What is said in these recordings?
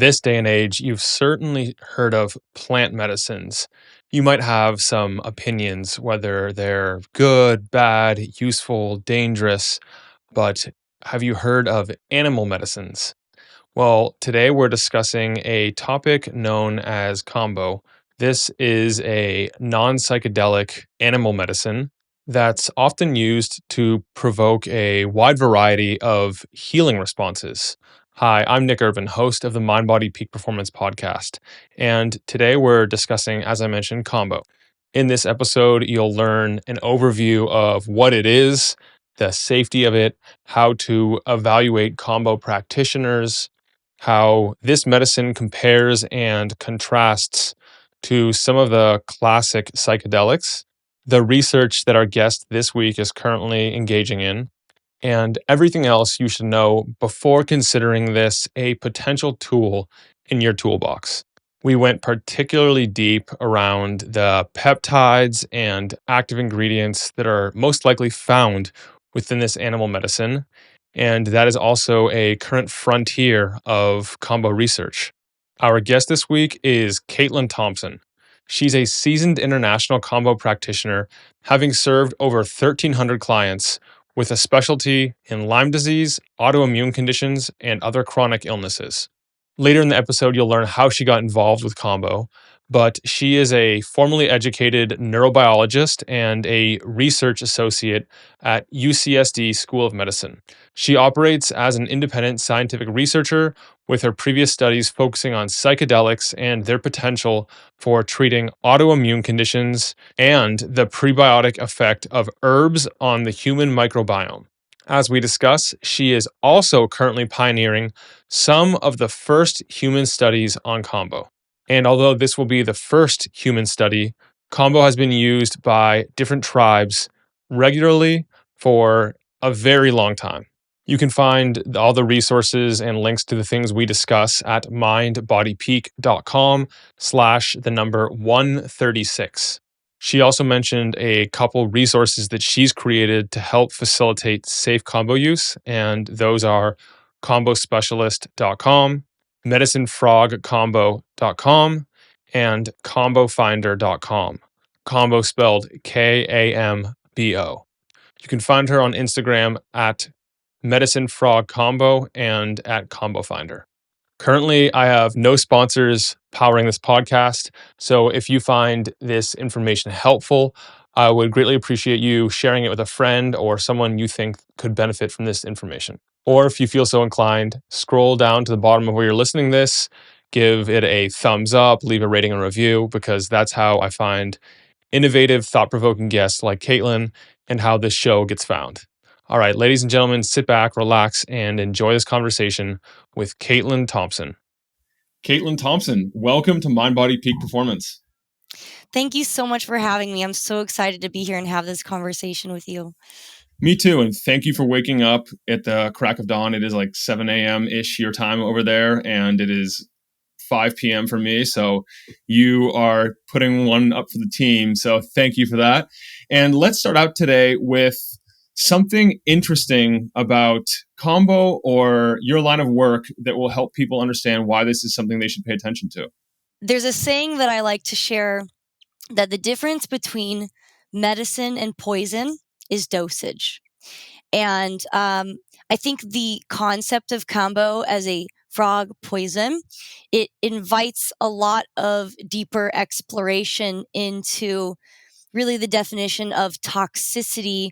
this day and age, you've certainly heard of plant medicines. You might have some opinions, whether they're good, bad, useful, dangerous, but have you heard of animal medicines? Well, today we're discussing a topic known as Kambo. This is a non psychedelic animal medicine that's often used to provoke a wide variety of healing responses. Hi, I'm Nick Irvin, host of the Mind Body Peak Performance podcast. And today we're discussing, as I mentioned, Kambo. In this episode, you'll learn an overview of what it is, the safety of it, how to evaluate Kambo practitioners, how this medicine compares and contrasts to some of the classic psychedelics, the research that our guest this week is currently engaging in, and everything else you should know before considering this a potential tool in your toolbox. We went particularly deep around the peptides and active ingredients that are most likely found within this animal medicine, and that is also a current frontier of Kambo research. Our guest this week is Caitlin Thompson. She's a seasoned international Kambo practitioner, having served over 1,300 clients with a specialty in Lyme disease, autoimmune conditions, and other chronic illnesses. Later in the episode, you'll learn how she got involved with Kambo, but she is a formally educated neurobiologist and a research associate at UCSD School of Medicine. She operates as an independent scientific researcher, with her previous studies focusing on psychedelics and their potential for treating autoimmune conditions and the prebiotic effect of herbs on the human microbiome. As we discuss, she is also currently pioneering some of the first human studies on Kambo. And although this will be the first human study, Kambo has been used by different tribes regularly for a very long time. You can find all the resources and links to the things we discuss at mindbodypeak.com/136. She also mentioned a couple resources that she's created to help facilitate safe Kambo use, and those are kambospecialist.com, medicinefrogcombo.com, and kambofinder.com. Kambo spelled Kambo. You can find her on Instagram at medicinefrogcombo and at kambofinder. Currently, I have no sponsors powering this podcast, so if you find this information helpful, I would greatly appreciate you sharing it with a friend or someone you think could benefit from this information. Or if you feel so inclined, scroll down to the bottom of where you're listening to this, give it a thumbs up, leave a rating and review, because that's how I find innovative, thought-provoking guests like Caitlin and how this show gets found. All right, ladies and gentlemen, sit back, relax, and enjoy this conversation with Caitlin Thompson. Caitlin Thompson, welcome to Mind Body Peak Performance. Thank you so much for having me. I'm so excited to be here and have this conversation with you. Me too, and thank you for waking up at the crack of dawn. It is like 7 a.m.-ish your time over there, and it is 5 p.m. for me, so you are putting one up for the team, so thank you for that. And let's start out today with something interesting about Kambo or your line of work that will help people understand why this is something they should pay attention to. There's a saying that I like to share that the difference between medicine and poison is dosage. And I think the concept of Kambo as a frog poison, it invites a lot of deeper exploration into really the definition of toxicity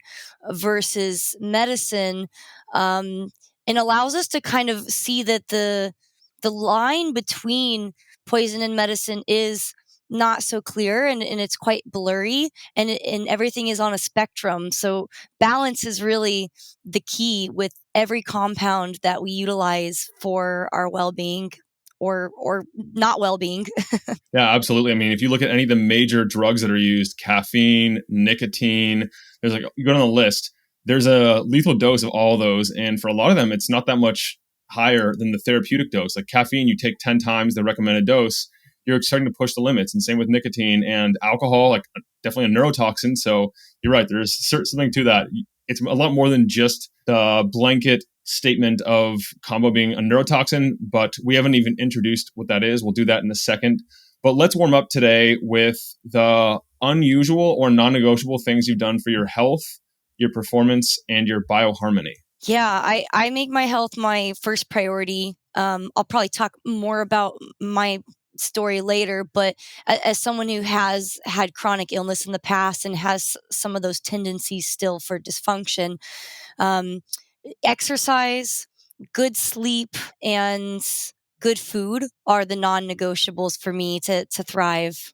versus medicine, and allows us to kind of see that the line between poison and medicine is not so clear, and it's quite blurry, and everything is on a spectrum. So balance is really the key with every compound that we utilize for our well-being or not well-being. Yeah, absolutely. I mean, if you look at any of the major drugs that are used, caffeine, nicotine, there's like, you go down the list, there's a lethal dose of all those. And for a lot of them, it's not that much higher than the therapeutic dose. Like caffeine, you take 10 times the recommended dose, you're starting to push the limits. And same with nicotine and alcohol, like definitely a neurotoxin. So you're right, there's something to that. It's a lot more than just the blanket statement of Kambo being a neurotoxin, but we haven't even introduced what that is. We'll do that in a second. But let's warm up today with the unusual or non-negotiable things you've done for your health, your performance, and your bioharmony. Yeah, I make my health my first priority. I'll probably talk more about my story later, but as someone who has had chronic illness in the past and has some of those tendencies still for dysfunction, um, exercise, good sleep, and good food are the non-negotiables for me to thrive.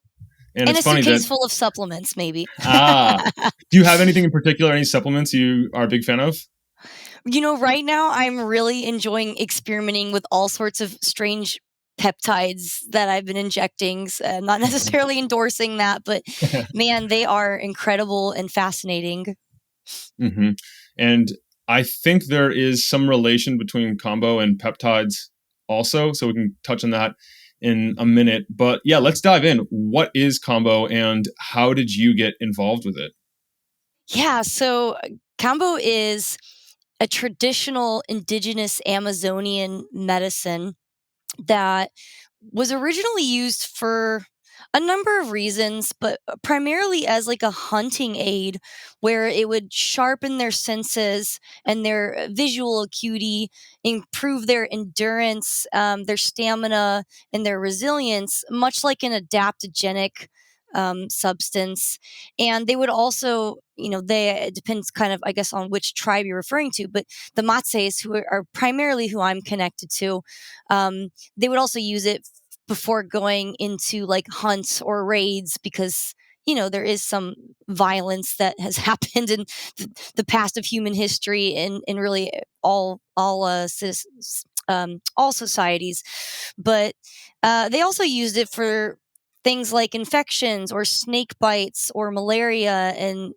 And And it's a funny that, suitcase full of supplements, maybe. ah, do you have anything in particular, any supplements you are a big fan of? Right now I'm really enjoying experimenting with all sorts of strange peptides that I've been injecting. I'm not necessarily endorsing that, but man, they are incredible and fascinating. hmm And I think there is some relation between Kambo and peptides also, so we can touch on that in a minute. But yeah, let's dive in. What is Kambo and how did you get involved with it? Yeah, so Kambo is a traditional indigenous Amazonian medicine that was originally used for a number of reasons, but primarily as like a hunting aid where it would sharpen their senses and their visual acuity, improve their endurance, their stamina, and their resilience, much like an adaptogenic substance. And they would also, it depends kind of, I guess, on which tribe you're referring to, but the Matses, who are primarily who I'm connected to, they would also use it before going into like hunts or raids because there is some violence that has happened in the past of human history in really all societies, but they also used it for things like infections or snake bites or malaria and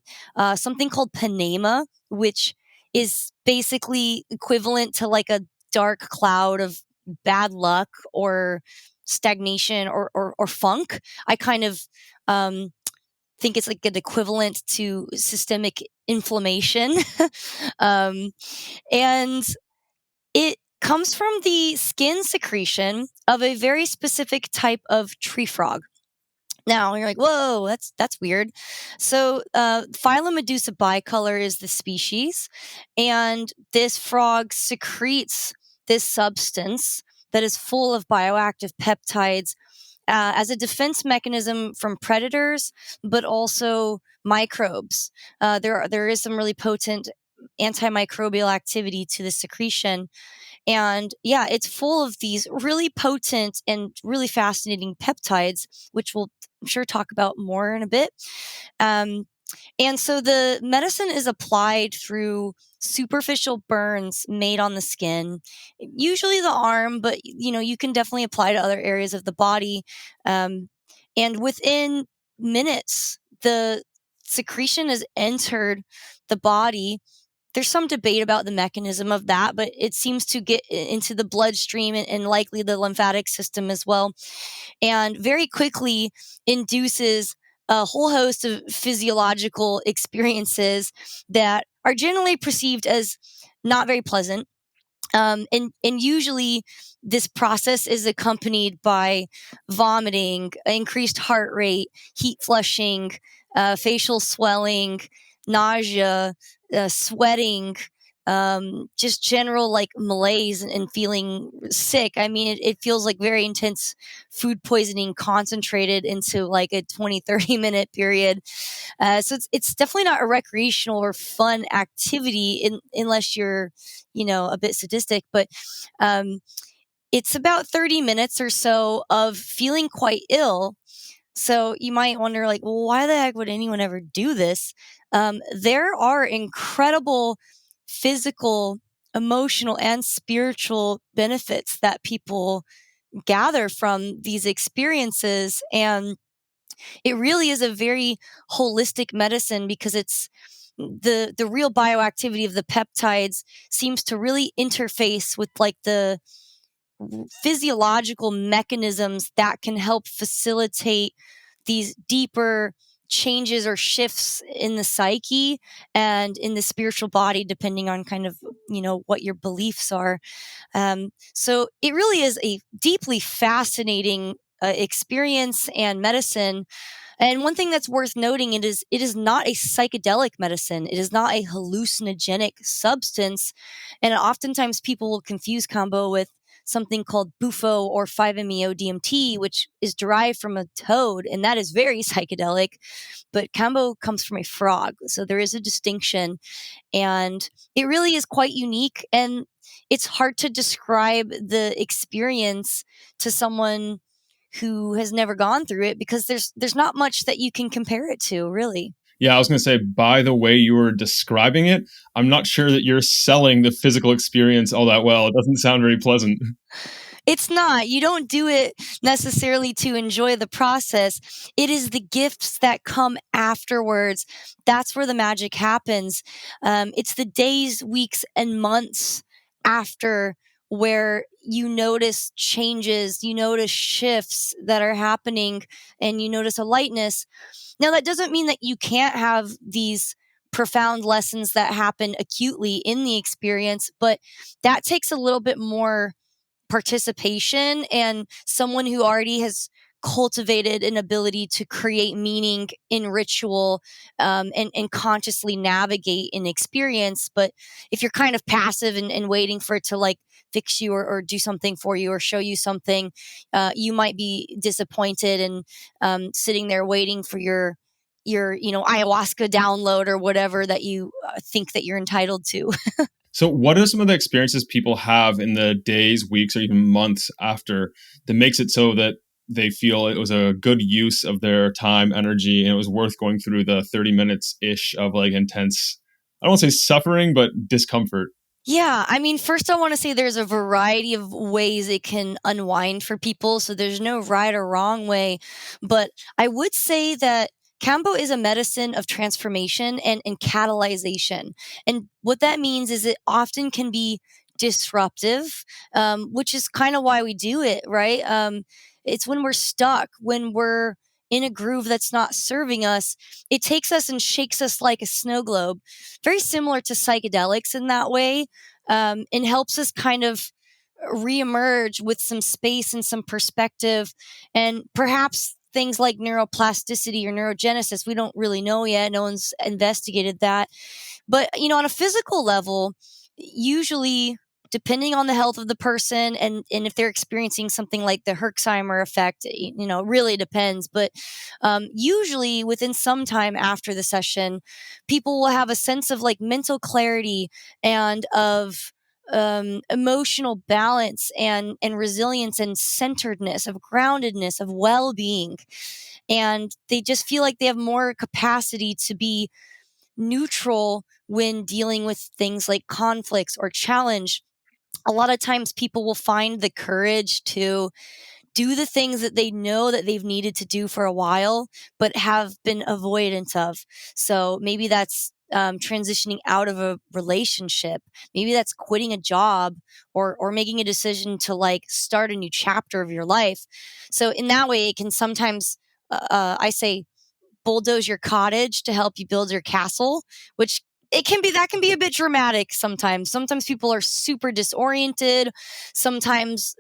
something called panema, which is basically equivalent to like a dark cloud of bad luck or stagnation or funk. I kind of um, think it's like an equivalent to systemic inflammation. um, and it comes from the skin secretion of a very specific type of tree frog. Now you're like, whoa, that's weird. So, phylum Medusa bicolor is the species, and this frog secretes this substance that is full of bioactive peptides as a defense mechanism from predators, but also microbes. There is some really potent antimicrobial activity to the secretion, and yeah, it's full of these really potent and really fascinating peptides, which we'll, I'm sure, talk about more in a bit. Um, and so the medicine is applied through superficial burns made on the skin, usually the arm, but you can definitely apply to other areas of the body. Um, and within minutes, the secretion has entered the body. There's some debate about the mechanism of that, but it seems to get into the bloodstream and likely the lymphatic system as well, and very quickly induces a whole host of physiological experiences that are generally perceived as not very pleasant. And usually this process is accompanied by vomiting, increased heart rate, heat flushing, facial swelling, nausea, sweating, just general like malaise and feeling sick. I mean, it feels like very intense food poisoning concentrated into like a 20-30 minute period. So it's definitely not a recreational or fun activity unless you're, a bit sadistic, but um, it's about 30 minutes or so of feeling quite ill. So you might wonder, like, well, why the heck would anyone ever do this? There are incredible physical, emotional, and spiritual benefits that people gather from these experiences. And it really is a very holistic medicine because it's the real bioactivity of the peptides seems to really interface with like the physiological mechanisms that can help facilitate these deeper changes or shifts in the psyche and in the spiritual body, depending on kind of what your beliefs are. So it really is a deeply fascinating experience and medicine. And one thing that's worth noting, it is not a psychedelic medicine. It is not a hallucinogenic substance. And oftentimes people will confuse Kambo with something called bufo or 5-MeO DMT, which is derived from a toad, and that is very psychedelic. But Kambo comes from a frog, so there is a distinction, and it really is quite unique. And it's hard to describe the experience to someone who has never gone through it, because there's not much that you can compare it to, really. Yeah, I was going to say, by the way you were describing it, I'm not sure that you're selling the physical experience all that well. It doesn't sound very pleasant. It's not. You don't do it necessarily to enjoy the process. It is the gifts that come afterwards. That's where the magic happens. It's the days, weeks, and months after where you notice changes, you notice shifts that are happening, and you notice a lightness. Now, that doesn't mean that you can't have these profound lessons that happen acutely in the experience, but that takes a little bit more participation and someone who already has cultivated an ability to create meaning in ritual, and consciously navigate an experience. But if you're kind of passive and waiting for it to like fix you, or do something for you or show you something, you might be disappointed and sitting there waiting for your ayahuasca download or whatever that you think that you're entitled to. So, what are some of the experiences people have in the days, weeks, or even months after that makes it so that they feel it was a good use of their time, energy, and it was worth going through the 30 minutes ish of like intense, I don't want to say suffering, but discomfort? Yeah, I mean, first I want to say there's a variety of ways it can unwind for people, so there's no right or wrong way. But I would say that Kambo is a medicine of transformation and catalyzation. And what that means is it often can be disruptive, which is kind of why we do it, right? It's when we're stuck, when we're in a groove that's not serving us, it takes us and shakes us like a snow globe. Very similar to psychedelics in that way, and helps us kind of reemerge with some space and some perspective, and perhaps things like neuroplasticity or neurogenesis. We don't really know yet. No one's investigated that. But, on a physical level, usually, depending on the health of the person, and if they're experiencing something like the Herxheimer effect, really depends. But usually within some time after the session, people will have a sense of like mental clarity and of emotional balance and resilience and centeredness, of groundedness, of well-being. And they just feel like they have more capacity to be neutral when dealing with things like conflicts or challenge. A lot of times people will find the courage to do the things that they know that they've needed to do for a while, but have been avoidant of. So maybe that's transitioning out of a relationship. Maybe that's quitting a job, or making a decision to like start a new chapter of your life. So in that way, it can sometimes, I say, bulldoze your cottage to help you build your castle, which that can be a bit dramatic sometimes. Sometimes people are super disoriented. Sometimes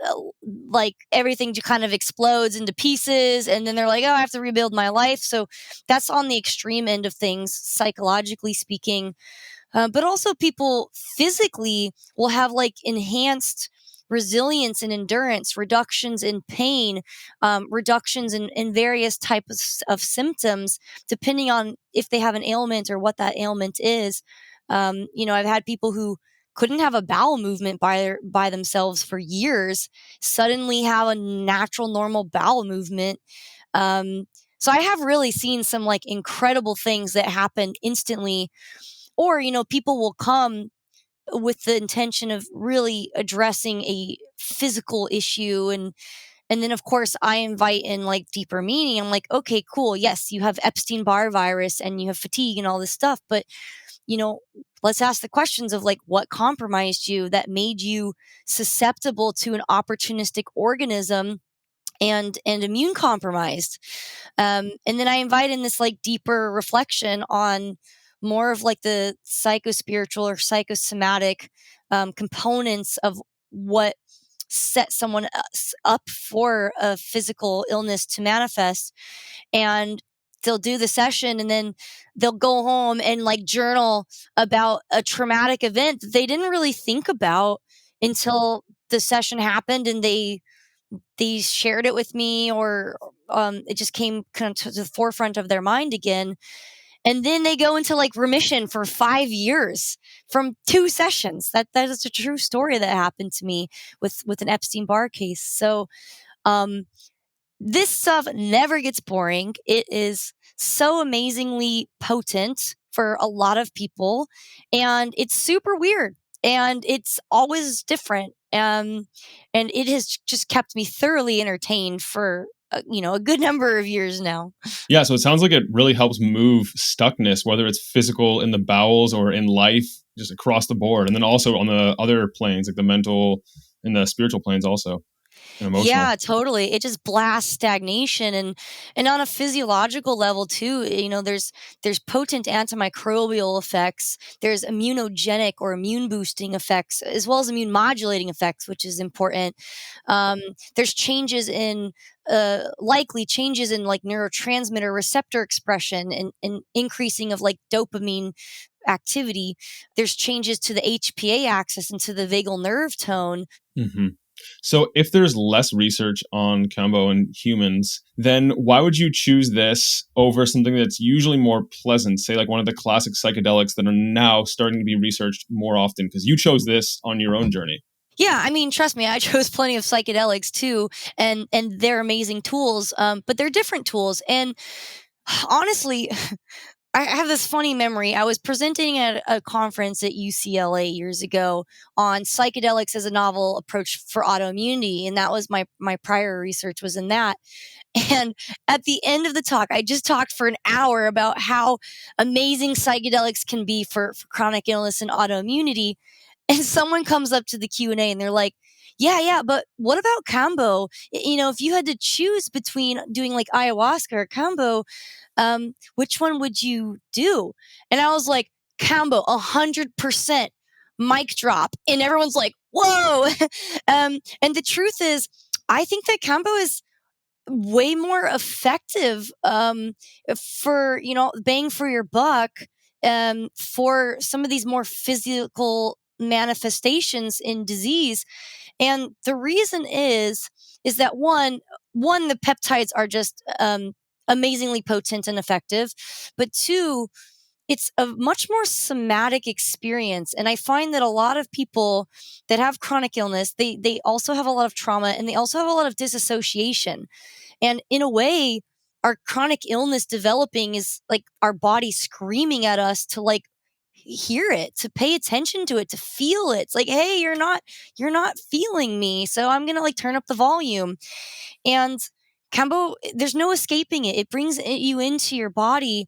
like everything just kind of explodes into pieces, and then they're like, "Oh, I have to rebuild my life." So that's on the extreme end of things, psychologically speaking. But also, people physically will have like enhanced resilience and endurance, reductions in pain, reductions in various types of symptoms, depending on if they have an ailment or what that ailment is. I've had people who couldn't have a bowel movement by themselves for years suddenly have a natural, normal bowel movement. So I have really seen some like incredible things that happen instantly. Or, people will come with the intention of really addressing a physical issue, and then of course I invite in like deeper meaning. I'm like, okay, cool, yes, you have Epstein-Barr virus and you have fatigue and all this stuff, but you know let's ask the questions of like what compromised you that made you susceptible to an opportunistic organism and immune compromised. And then I invite in this like deeper reflection on more of like the psychospiritual or psychosomatic components of what set someone up for a physical illness to manifest. And they'll do the session and then they'll go home and like journal about a traumatic event that they didn't really think about until the session happened, and they shared it with me, or it just came kind of to the forefront of their mind again. And then they go into like remission for 5 years from 2 sessions. That is a true story that happened to me with an Epstein-Barr case. So um, this stuff never gets boring. It is so amazingly potent for a lot of people, and it's super weird, and it's always different. And it has just kept me thoroughly entertained for a good number of years now. Yeah, so it sounds like it really helps move stuckness, whether it's physical in the bowels or in life, just across the board. And then also on the other planes, like the mental and the spiritual planes also, and emotional. Yeah, totally. It just blasts stagnation, and on a physiological level too, there's potent antimicrobial effects, there's immunogenic or immune boosting effects, as well as immune modulating effects, which is important. There's likely changes in like neurotransmitter receptor expression, and increasing of like dopamine activity. There's changes to the HPA axis and to the vagal nerve tone. Hmm. So if there's less research on Kambo in humans, then why would you choose this over something that's usually more pleasant, say like one of the classic psychedelics that are now starting to be researched more often? Because you chose this on your own journey. Yeah, I mean, trust me, I chose plenty of psychedelics too, and they're amazing tools, but they're different tools. And honestly, I have this funny memory. I was presenting at a conference at UCLA years ago on psychedelics as a novel approach for autoimmunity, and that was my prior research was in that. And at the end of the talk, I just talked for an hour about how amazing psychedelics can be for chronic illness and autoimmunity. And someone comes up to the Q&A and they're like, yeah, but what about Kambo? If you had to choose between doing like ayahuasca or Kambo, which one would you do? And I was like, Kambo, 100%, mic drop. And everyone's like, whoa. And the truth is, I think that Kambo is way more effective for bang for your buck, for some of these more physical manifestations in disease. And the reason is that one the peptides are just amazingly potent and effective, but two, it's a much more somatic experience. And I find that a lot of people that have chronic illness, they also have a lot of trauma, and they also have a lot of disassociation. And in a way, our chronic illness developing is like our body screaming at us to like hear it, to pay attention to it, to feel it. It's like, hey, you're not feeling me. So I'm going to like turn up the volume. And Kambo, there's no escaping it. It brings you into your body,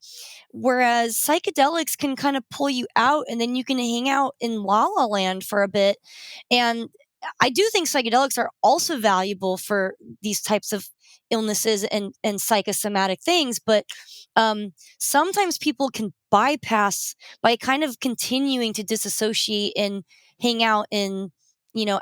whereas psychedelics can kind of pull you out, and then you can hang out in la la land for a bit. And I do think psychedelics are also valuable for these types of illnesses and psychosomatic things, but sometimes people can bypass by kind of continuing to disassociate and hang out in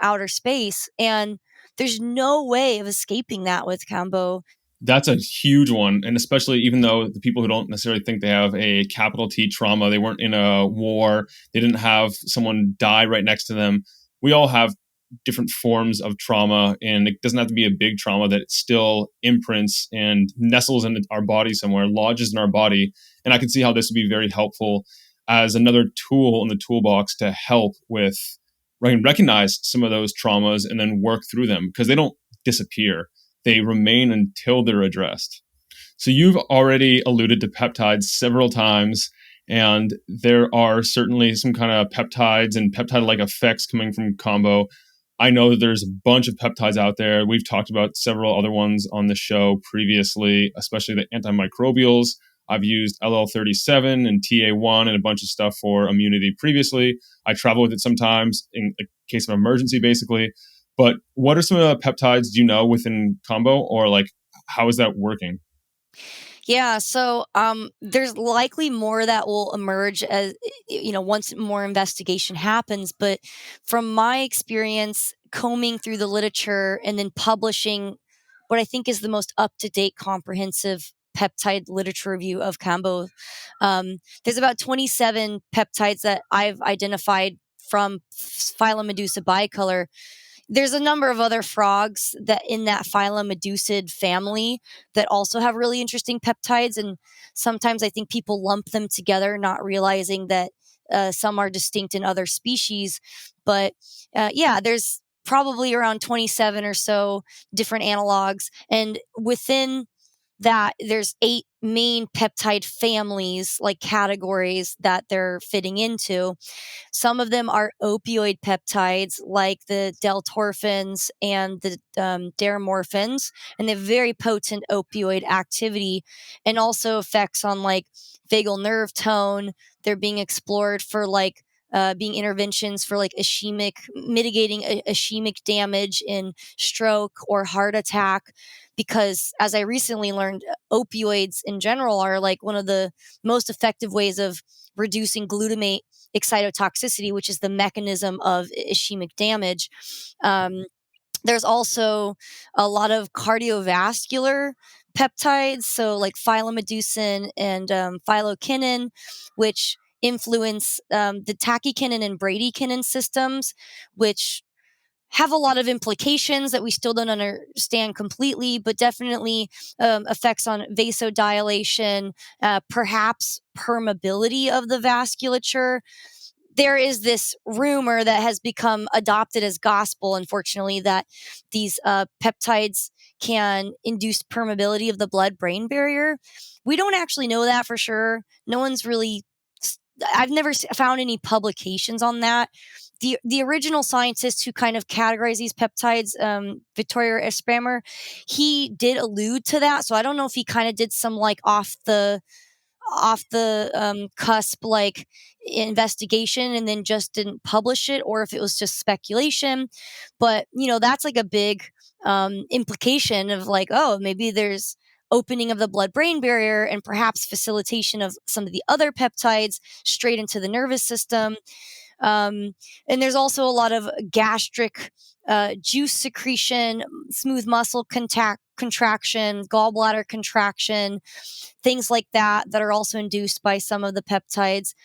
outer space, and there's no way of escaping that with Kambo. That's a huge one. And especially even though the people who don't necessarily think they have a capital T trauma, they weren't in a war, they didn't have someone die right next to them. We all have different forms of trauma, and it doesn't have to be a big trauma that it still imprints and nestles in our body somewhere, lodges in our body. And I can see how this would be very helpful as another tool in the toolbox to help with recognize some of those traumas and then work through them, because they don't disappear. They remain until they're addressed. So you've already alluded to peptides several times, and there are certainly some kind of peptides and peptide-like effects coming from Kambo. I know that there's a bunch of peptides out there. We've talked about several other ones on the show previously, especially the antimicrobials. I've used LL37 and TA1 and a bunch of stuff for immunity previously. I travel with it sometimes in a case of emergency, basically. But what are some of the peptides do you know within Kambo, or like how is that working? Yeah, so there's likely more that will emerge as once more investigation happens. But from my experience, combing through the literature and then publishing what I think is the most up to date, comprehensive peptide literature review of Kambo, there's about 27 peptides that I've identified from phylum Medusa bicolor. There's a number of other frogs that in that phylum Medusid family that also have really interesting peptides. And sometimes I think people lump them together, not realizing that some are distinct in other species. But yeah, there's probably around 27 or so different analogs. And within that, there's 8 main peptide families, like categories that they're fitting into. Some of them are opioid peptides, like the deltorphins and the deramorphins, and they have very potent opioid activity and also effects on like vagal nerve tone. They're being explored for like being interventions for like ischemic, mitigating ischemic damage in stroke or heart attack. Because as I recently learned, opioids in general are like one of the most effective ways of reducing glutamate excitotoxicity, which is the mechanism of ischemic damage. There's also a lot of cardiovascular peptides, so like phylomedusin and phylokinin, which influence the tachykinin and bradykinin systems, which have a lot of implications that we still don't understand completely, but definitely effects on vasodilation, perhaps permeability of the vasculature. There is this rumor that has become adopted as gospel, unfortunately, that these peptides can induce permeability of the blood brain barrier. We don't actually know that for sure. No one's really, I've never found any publications on that. The original scientist who kind of categorized these peptides, Vittorio Espremer, he did allude to that. So I don't know if he kind of did some like off the cusp like investigation and then just didn't publish it, or if it was just speculation. But that's like a big implication of like, oh, maybe there's opening of the blood brain barrier and perhaps facilitation of some of the other peptides straight into the nervous system. And there's also a lot of gastric juice secretion, smooth muscle contraction, gallbladder contraction, things like that are also induced by some of the peptides.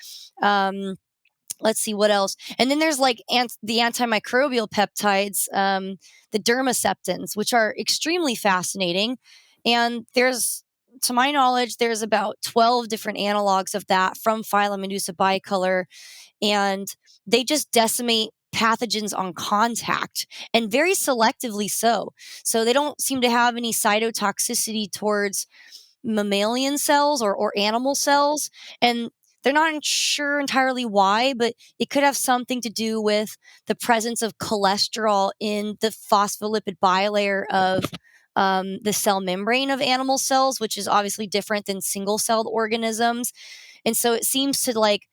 Let's see what else. And then there's like the antimicrobial peptides, the dermaceptins, which are extremely fascinating. And to my knowledge, there's about 12 different analogs of that from phylum Medusa bicolor, and they just decimate pathogens on contact, and very selectively so. So they don't seem to have any cytotoxicity towards mammalian cells or animal cells. And they're not sure entirely why, but it could have something to do with the presence of cholesterol in the phospholipid bilayer of the cell membrane of animal cells, which is obviously different than single celled organisms. And so it seems to like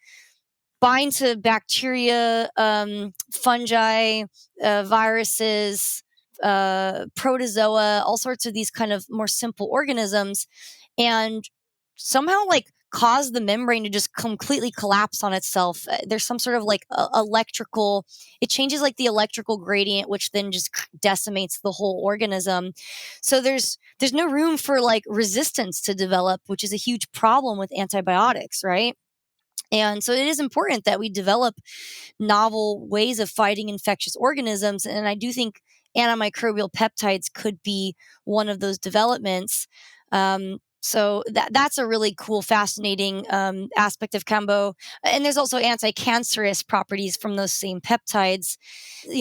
bind to bacteria, fungi, viruses, protozoa, all sorts of these kind of more simple organisms, and somehow like cause the membrane to just completely collapse on itself. There's some sort of like electrical, it changes like the electrical gradient, which then just decimates the whole organism. So there's no room for like resistance to develop, which is a huge problem with antibiotics, right? And so it is important that we develop novel ways of fighting infectious organisms. And I do think antimicrobial peptides could be one of those developments. So that's a really cool, fascinating aspect of Kambo. And there's also anti-cancerous properties from those same peptides.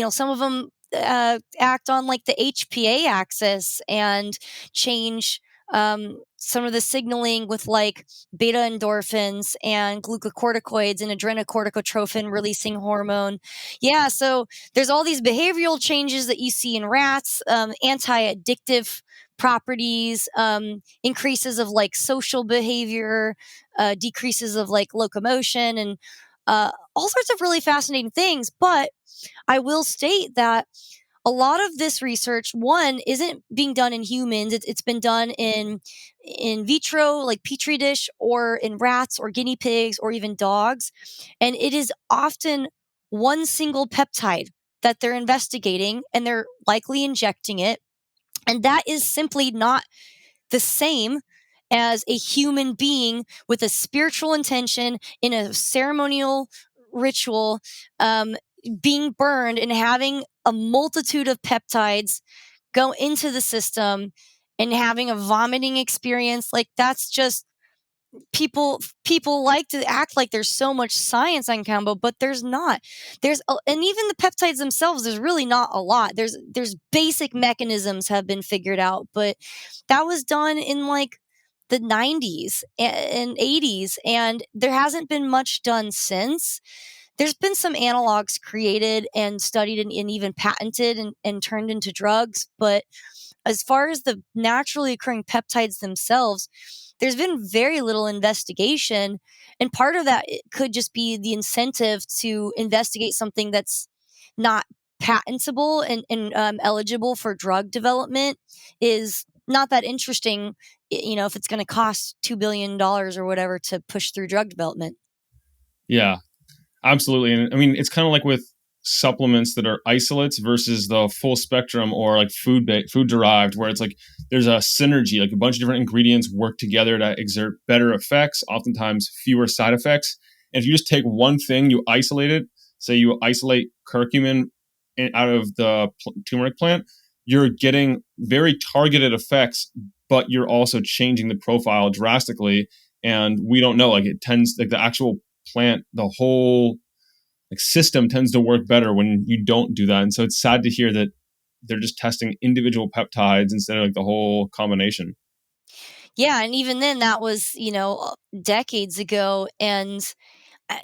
Some of them act on like the HPA axis and change some of the signaling with like beta endorphins and glucocorticoids and adrenocorticotrophin releasing hormone. Yeah, so there's all these behavioral changes that you see in rats, anti-addictive properties, increases of like social behavior, decreases of like locomotion, and all sorts of really fascinating things. But I will state that a lot of this research, one, isn't being done in humans. It's been done in vitro, like petri dish, or in rats or guinea pigs or even dogs. And it is often one single peptide that they're investigating, and they're likely injecting it. And that is simply not the same as a human being with a spiritual intention in a ceremonial ritual, um, being burned and having a multitude of peptides go into the system and having a vomiting experience. Like, that's just, people like to act like there's so much science on Kambo, but there's not. And even the peptides themselves, there's really not a lot. There's basic mechanisms have been figured out, but that was done in like the 90s and 80s, and there hasn't been much done since. There's been some analogs created and studied and even patented and turned into drugs, but as far as the naturally occurring peptides themselves, there's been very little investigation. And part of that, it could just be the incentive to investigate something that's not patentable and eligible for drug development is not that interesting, if it's going to cost $2 billion or whatever to push through drug development. Yeah, absolutely. And I mean, it's kind of like with supplements that are isolates versus the full spectrum or like food derived, where it's like there's a synergy, like a bunch of different ingredients work together to exert better effects, oftentimes fewer side effects. And if you just take one thing, you isolate it, say you isolate curcumin out of the turmeric plant, you're getting very targeted effects, but you're also changing the profile drastically. And we don't know, like it tends, like the actual plant, the whole like system tends to work better when you don't do that. And so it's sad to hear that they're just testing individual peptides instead of like the whole combination. Yeah, and even then, that was decades ago, and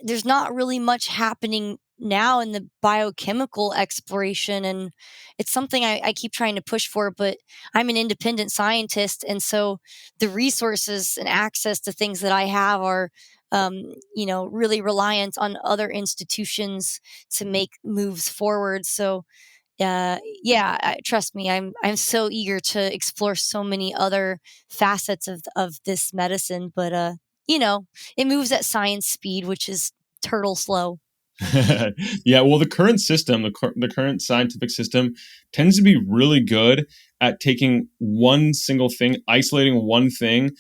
there's not really much happening now in the biochemical exploration. And it's something I keep trying to push for, but I'm an independent scientist, and so the resources and access to things that I have are really reliant on other institutions to make moves forward. So yeah, trust me, I'm so eager to explore so many other facets of this medicine, but you know, it moves at science speed, which is turtle slow. Yeah, well, the current system, the current scientific system, tends to be really good at taking one single thing, isolating one thing,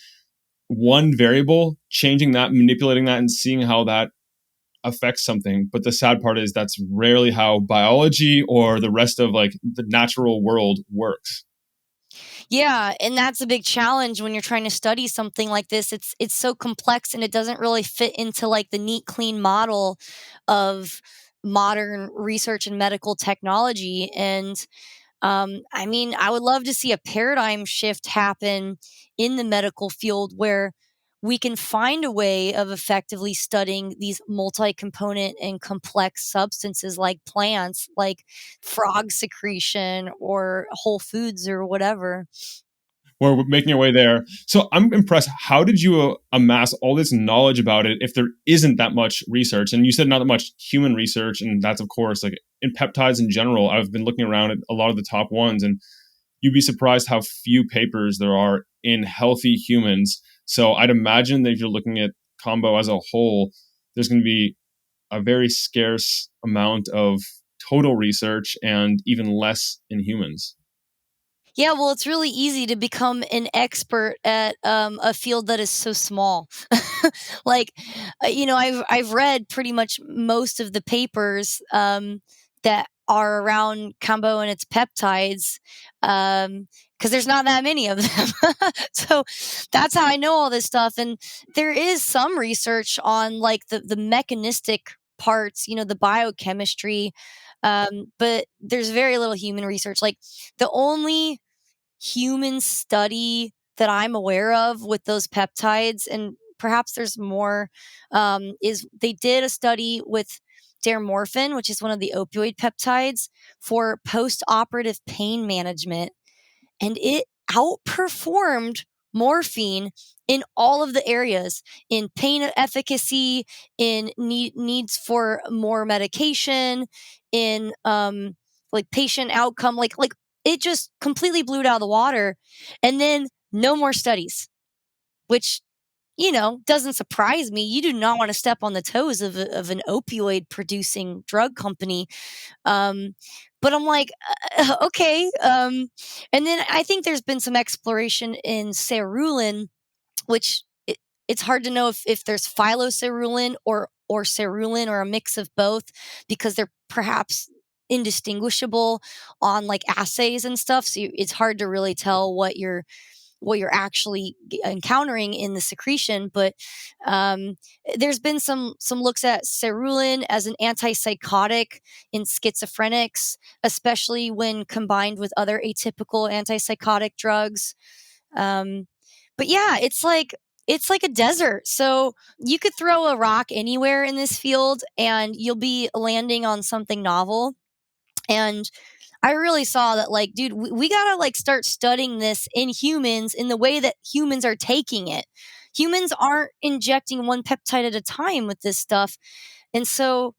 one variable, changing that, manipulating that, and seeing how that affects something. But the sad part is that's rarely how biology or the rest of like the natural world works. Yeah, and that's a big challenge when you're trying to study something like this. It's so complex, and it doesn't really fit into like the neat, clean model of modern research and medical technology. And I mean, I would love to see a paradigm shift happen in the medical field where we can find a way of effectively studying these multi component and complex substances like plants, like frog secretion or whole foods or whatever. We're making our way there. So I'm impressed. How did you amass all this knowledge about it if there isn't that much research? And you said not that much human research, and that's of course like in peptides in general. I've been looking around at a lot of the top ones, and you'd be surprised how few papers there are in healthy humans. So I'd imagine that if you're looking at Kambo as a whole, there's going to be a very scarce amount of total research and even less in humans. Yeah, well, it's really easy to become an expert at a field that is so small. Like, I've read pretty much most of the papers that are around Kambo and its peptides, because there's not that many of them. So that's how I know all this stuff. And there is some research on like the mechanistic parts, the biochemistry, but there's very little human research. Like, the only human study that I'm aware of with those peptides, and perhaps there's more, is they did a study with dermorphin, which is one of the opioid peptides, for post operative pain management. And it outperformed morphine in all of the areas, in pain efficacy, in needs for more medication, in like patient outcome, like it just completely blew it out of the water. And then no more studies, which, doesn't surprise me. You do not want to step on the toes of an opioid producing drug company. Um, but I'm like, okay. And then I think there's been some exploration in cerulin, which it's hard to know if there's phylocerulin or cerulin or a mix of both, because they're perhaps indistinguishable on like assays and stuff. So it's hard to really tell what you're actually encountering in the secretion. But um, there's been some looks at cerulin as an antipsychotic in schizophrenics, especially when combined with other atypical antipsychotic drugs. Um, but yeah, it's like a desert. So you could throw a rock anywhere in this field and you'll be landing on something novel. And I really saw that, like, dude, we gotta like start studying this in humans in the way that humans are taking it. Humans aren't injecting one peptide at a time with this stuff. And so,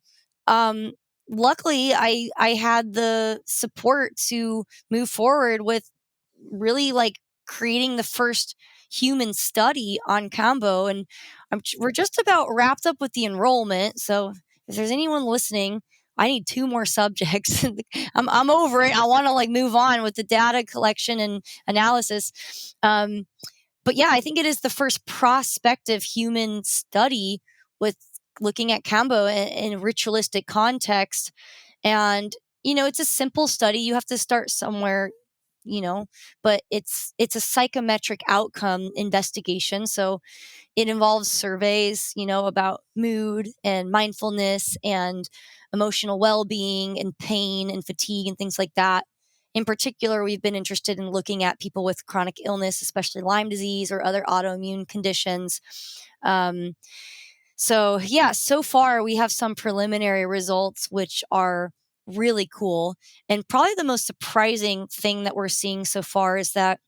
um, luckily, I had the support to move forward with really like creating the first human study on Kambo, and we're just about wrapped up with the enrollment. So if there's anyone listening, I need two more subjects. I'm over it. I want to like move on with the data collection and analysis. But yeah, I think it is the first prospective human study with looking at Kambo in ritualistic context. And it's a simple study. You have to start somewhere, but it's a psychometric outcome investigation. So it involves surveys, about mood and mindfulness and emotional well-being and pain and fatigue and things like that. In particular, we've been interested in looking at people with chronic illness, especially Lyme disease or other autoimmune conditions. Um, so yeah, so far we have some preliminary results, which are really cool. And probably the most surprising thing that we're seeing so far is that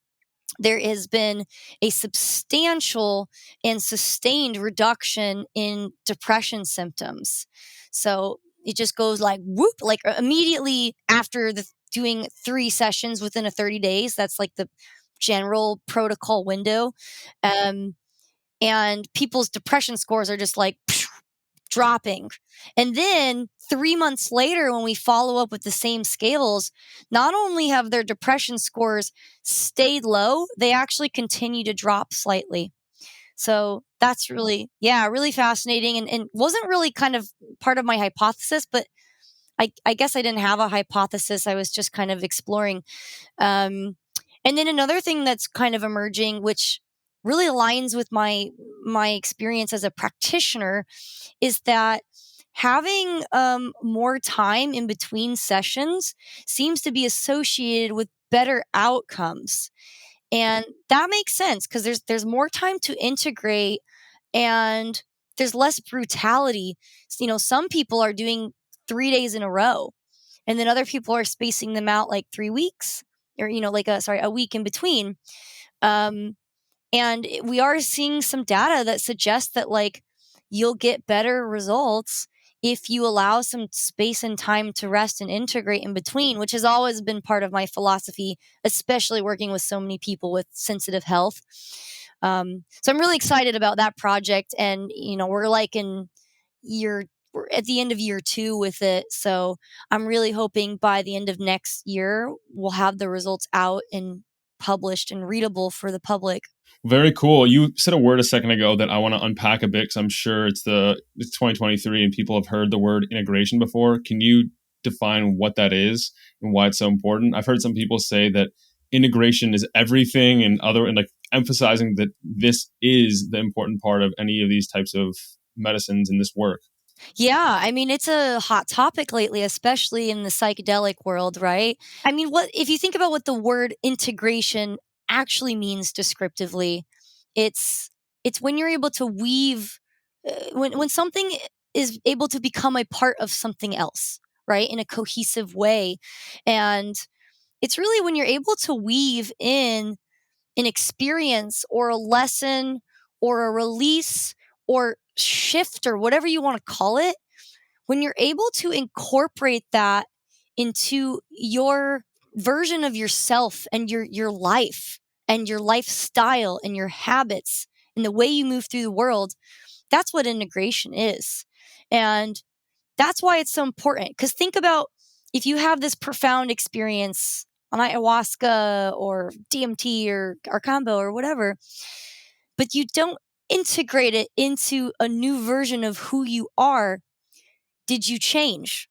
there has been a substantial and sustained reduction in depression symptoms. So it just goes like whoop, like immediately after doing 3 sessions within a 30 days. That's like the general protocol window. Um, and people's depression scores are just like dropping. And then 3 months later, when we follow up with the same scales, not only have their depression scores stayed low, they actually continue to drop slightly. So that's really, yeah, really fascinating, and wasn't really kind of part of my hypothesis, but I guess I didn't have a hypothesis. I was just kind of exploring. And then another thing that's kind of emerging, which really aligns with my experience as a practitioner, is that having more time in between sessions seems to be associated with better outcomes. And that makes sense because there's more time to integrate, and there's less brutality. Some people are doing 3 days in a row, and then other people are spacing them out like 3 weeks, or like a week in between. Um, and we are seeing some data that suggests that like you'll get better results if you allow some space and time to rest and integrate in between, which has always been part of my philosophy, especially working with so many people with sensitive health. So I'm really excited about that project. And, we're like we're at the end of year 2 with it. So I'm really hoping by the end of next year, we'll have the results out and published and readable for the public. Very cool. You said a word a second ago that I want to unpack a bit because I'm sure it's 2023 and people have heard the word integration before. Can you define what that is and why it's so important? I've heard some people say that integration is everything, and like emphasizing that this is the important part of any of these types of medicines in this work. Yeah, I mean, it's a hot topic lately, especially in the psychedelic world, right? I mean, what if you think about what the word integration actually means descriptively? It's it's when you're able to weave, when something is able to become a part of something else, right, in a cohesive way. And it's really when you're able to weave in an experience or a lesson or a release or shift or whatever you want to call it, when you're able to incorporate that into your version of yourself and your life and your lifestyle and your habits and the way you move through the world. That's what integration is. And that's why it's so important. Because think about if you have this profound experience on ayahuasca or DMT or Kambo or whatever, but you don't integrate it into a new version of who you are, did you change?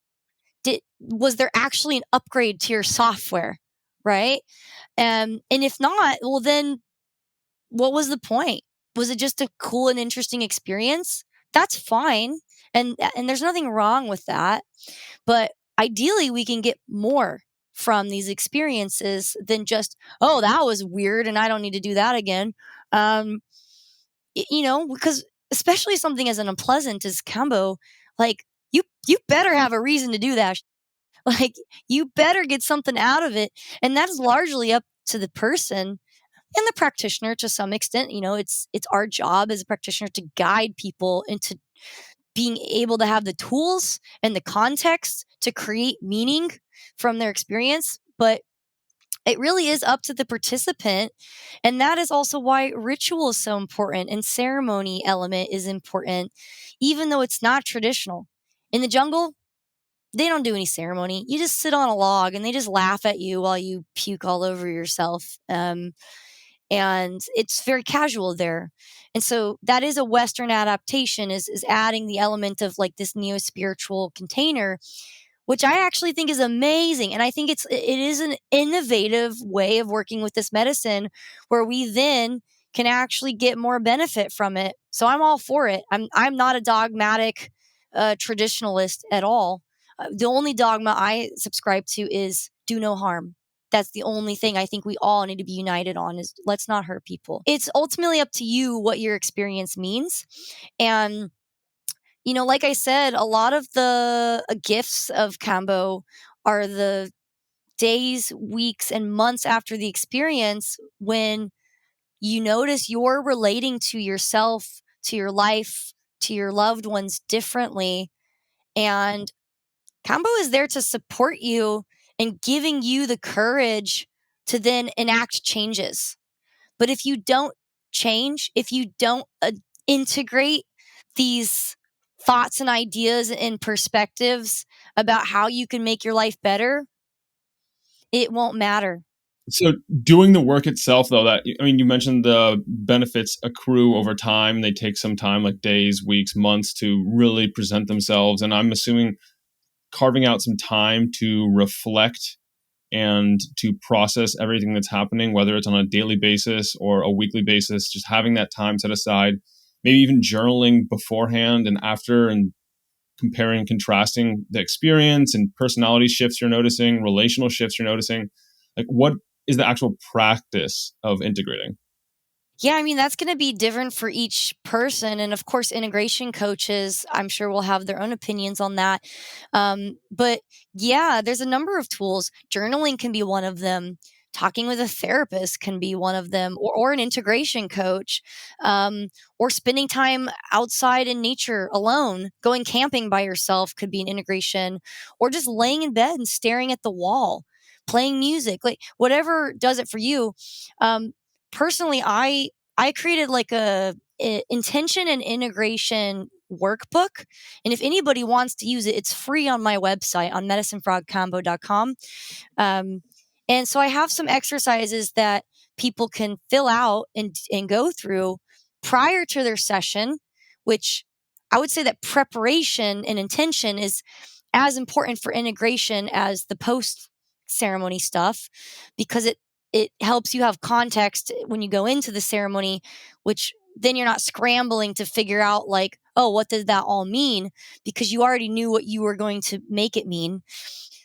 Was there actually an upgrade to your software, right? And if not, well, then what was the point? Was it just a cool and interesting experience? That's fine, and there's nothing wrong with that. But ideally, we can get more from these experiences than just, oh, that was weird, and I don't need to do that again. Um, because especially something as an unpleasant as Kambo, like you better have a reason to do that. Like you better get something out of it, and that is largely up to the person and the practitioner to some extent. It's our job as a practitioner to guide people into being able to have the tools and the context to create meaning from their experience, but it really is up to the participant. And that is also why ritual is so important and ceremony element is important, even though it's not traditional. In the jungle, they don't do any ceremony. You just sit on a log and they just laugh at you while you puke all over yourself. And it's very casual there. And so that is a Western adaptation, is adding the element of like this neo-spiritual container, which I actually think is amazing. And I think it is an innovative way of working with this medicine where we then can actually get more benefit from it. So I'm all for it. I'm not a dogmatic traditionalist at all. The only dogma I subscribe to is do no harm. That's the only thing I think we all need to be united on, is let's not hurt people. It's ultimately up to you what your experience means. And like I said, a lot of the gifts of Kambo are the days, weeks, and months after the experience when you notice you're relating to yourself, to your life, to your loved ones differently. And Kambo is there to support you and giving you the courage to then enact changes. But if you don't change, if you don't integrate these thoughts and ideas and perspectives about how you can make your life better, it won't matter. So doing the work itself, though, you mentioned the benefits accrue over time. They take some time, like days, weeks, months, to really present themselves. And I'm assuming carving out some time to reflect and to process everything that's happening, whether it's on a daily basis or a weekly basis, just having that time set aside, maybe even journaling beforehand and after, and comparing and contrasting the experience and personality shifts you're noticing, relational shifts you're noticing. Like, what is the actual practice of integrating? Yeah, I mean, that's going to be different for each person. And of course, integration coaches, I'm sure, will have their own opinions on that. But yeah, there's a number of tools. Journaling can be one of them. Talking with a therapist can be one of them, or an integration coach, or spending time outside in nature alone. Going camping by yourself could be an integration, or just laying in bed and staring at the wall, playing music, like whatever does it for you. Personally, I created like a intention and integration workbook, and if anybody wants to use it, it's free on my website on medicinefrogcombo.com. um, and so I have some exercises that people can fill out and go through prior to their session, which I would say that preparation and intention is as important for integration as the post ceremony stuff, because it helps you have context when you go into the ceremony, which then you're not scrambling to figure out like, oh, what does that all mean? Because you already knew what you were going to make it mean.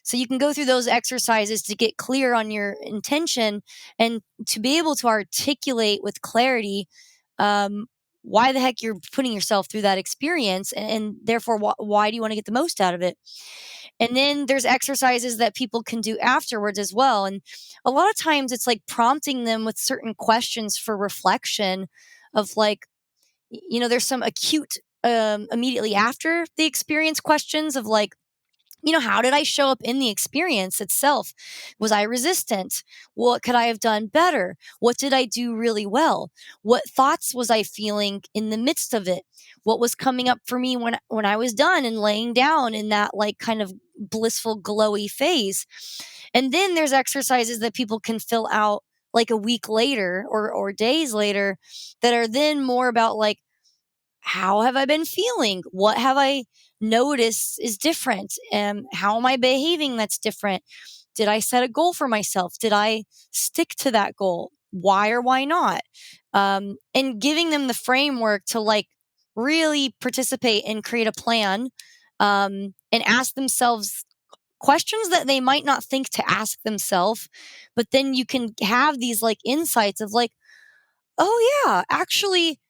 So you can go through those exercises to get clear on your intention and to be able to articulate with clarity why the heck you're putting yourself through that experience, and therefore why do you want to get the most out of it. And then there's exercises that people can do afterwards as well. And a lot of times it's like prompting them with certain questions for reflection of like, there's some acute immediately after the experience questions of like, how did I show up in the experience itself? Was I resistant? What could I have done better? What did I do really well? What thoughts was I feeling in the midst of it? What was coming up for me when I was done and laying down in that like kind of blissful glowy phase? And then there's exercises that people can fill out like a week later or days later that are then more about like, how have I been feeling? What have I noticed is different? How am I behaving that's different? Did I set a goal for myself? Did I stick to that goal? Why or why not? And giving them the framework to like really participate and create a plan, and ask themselves questions that they might not think to ask themselves. But then you can have these like insights of like, oh, yeah, actually,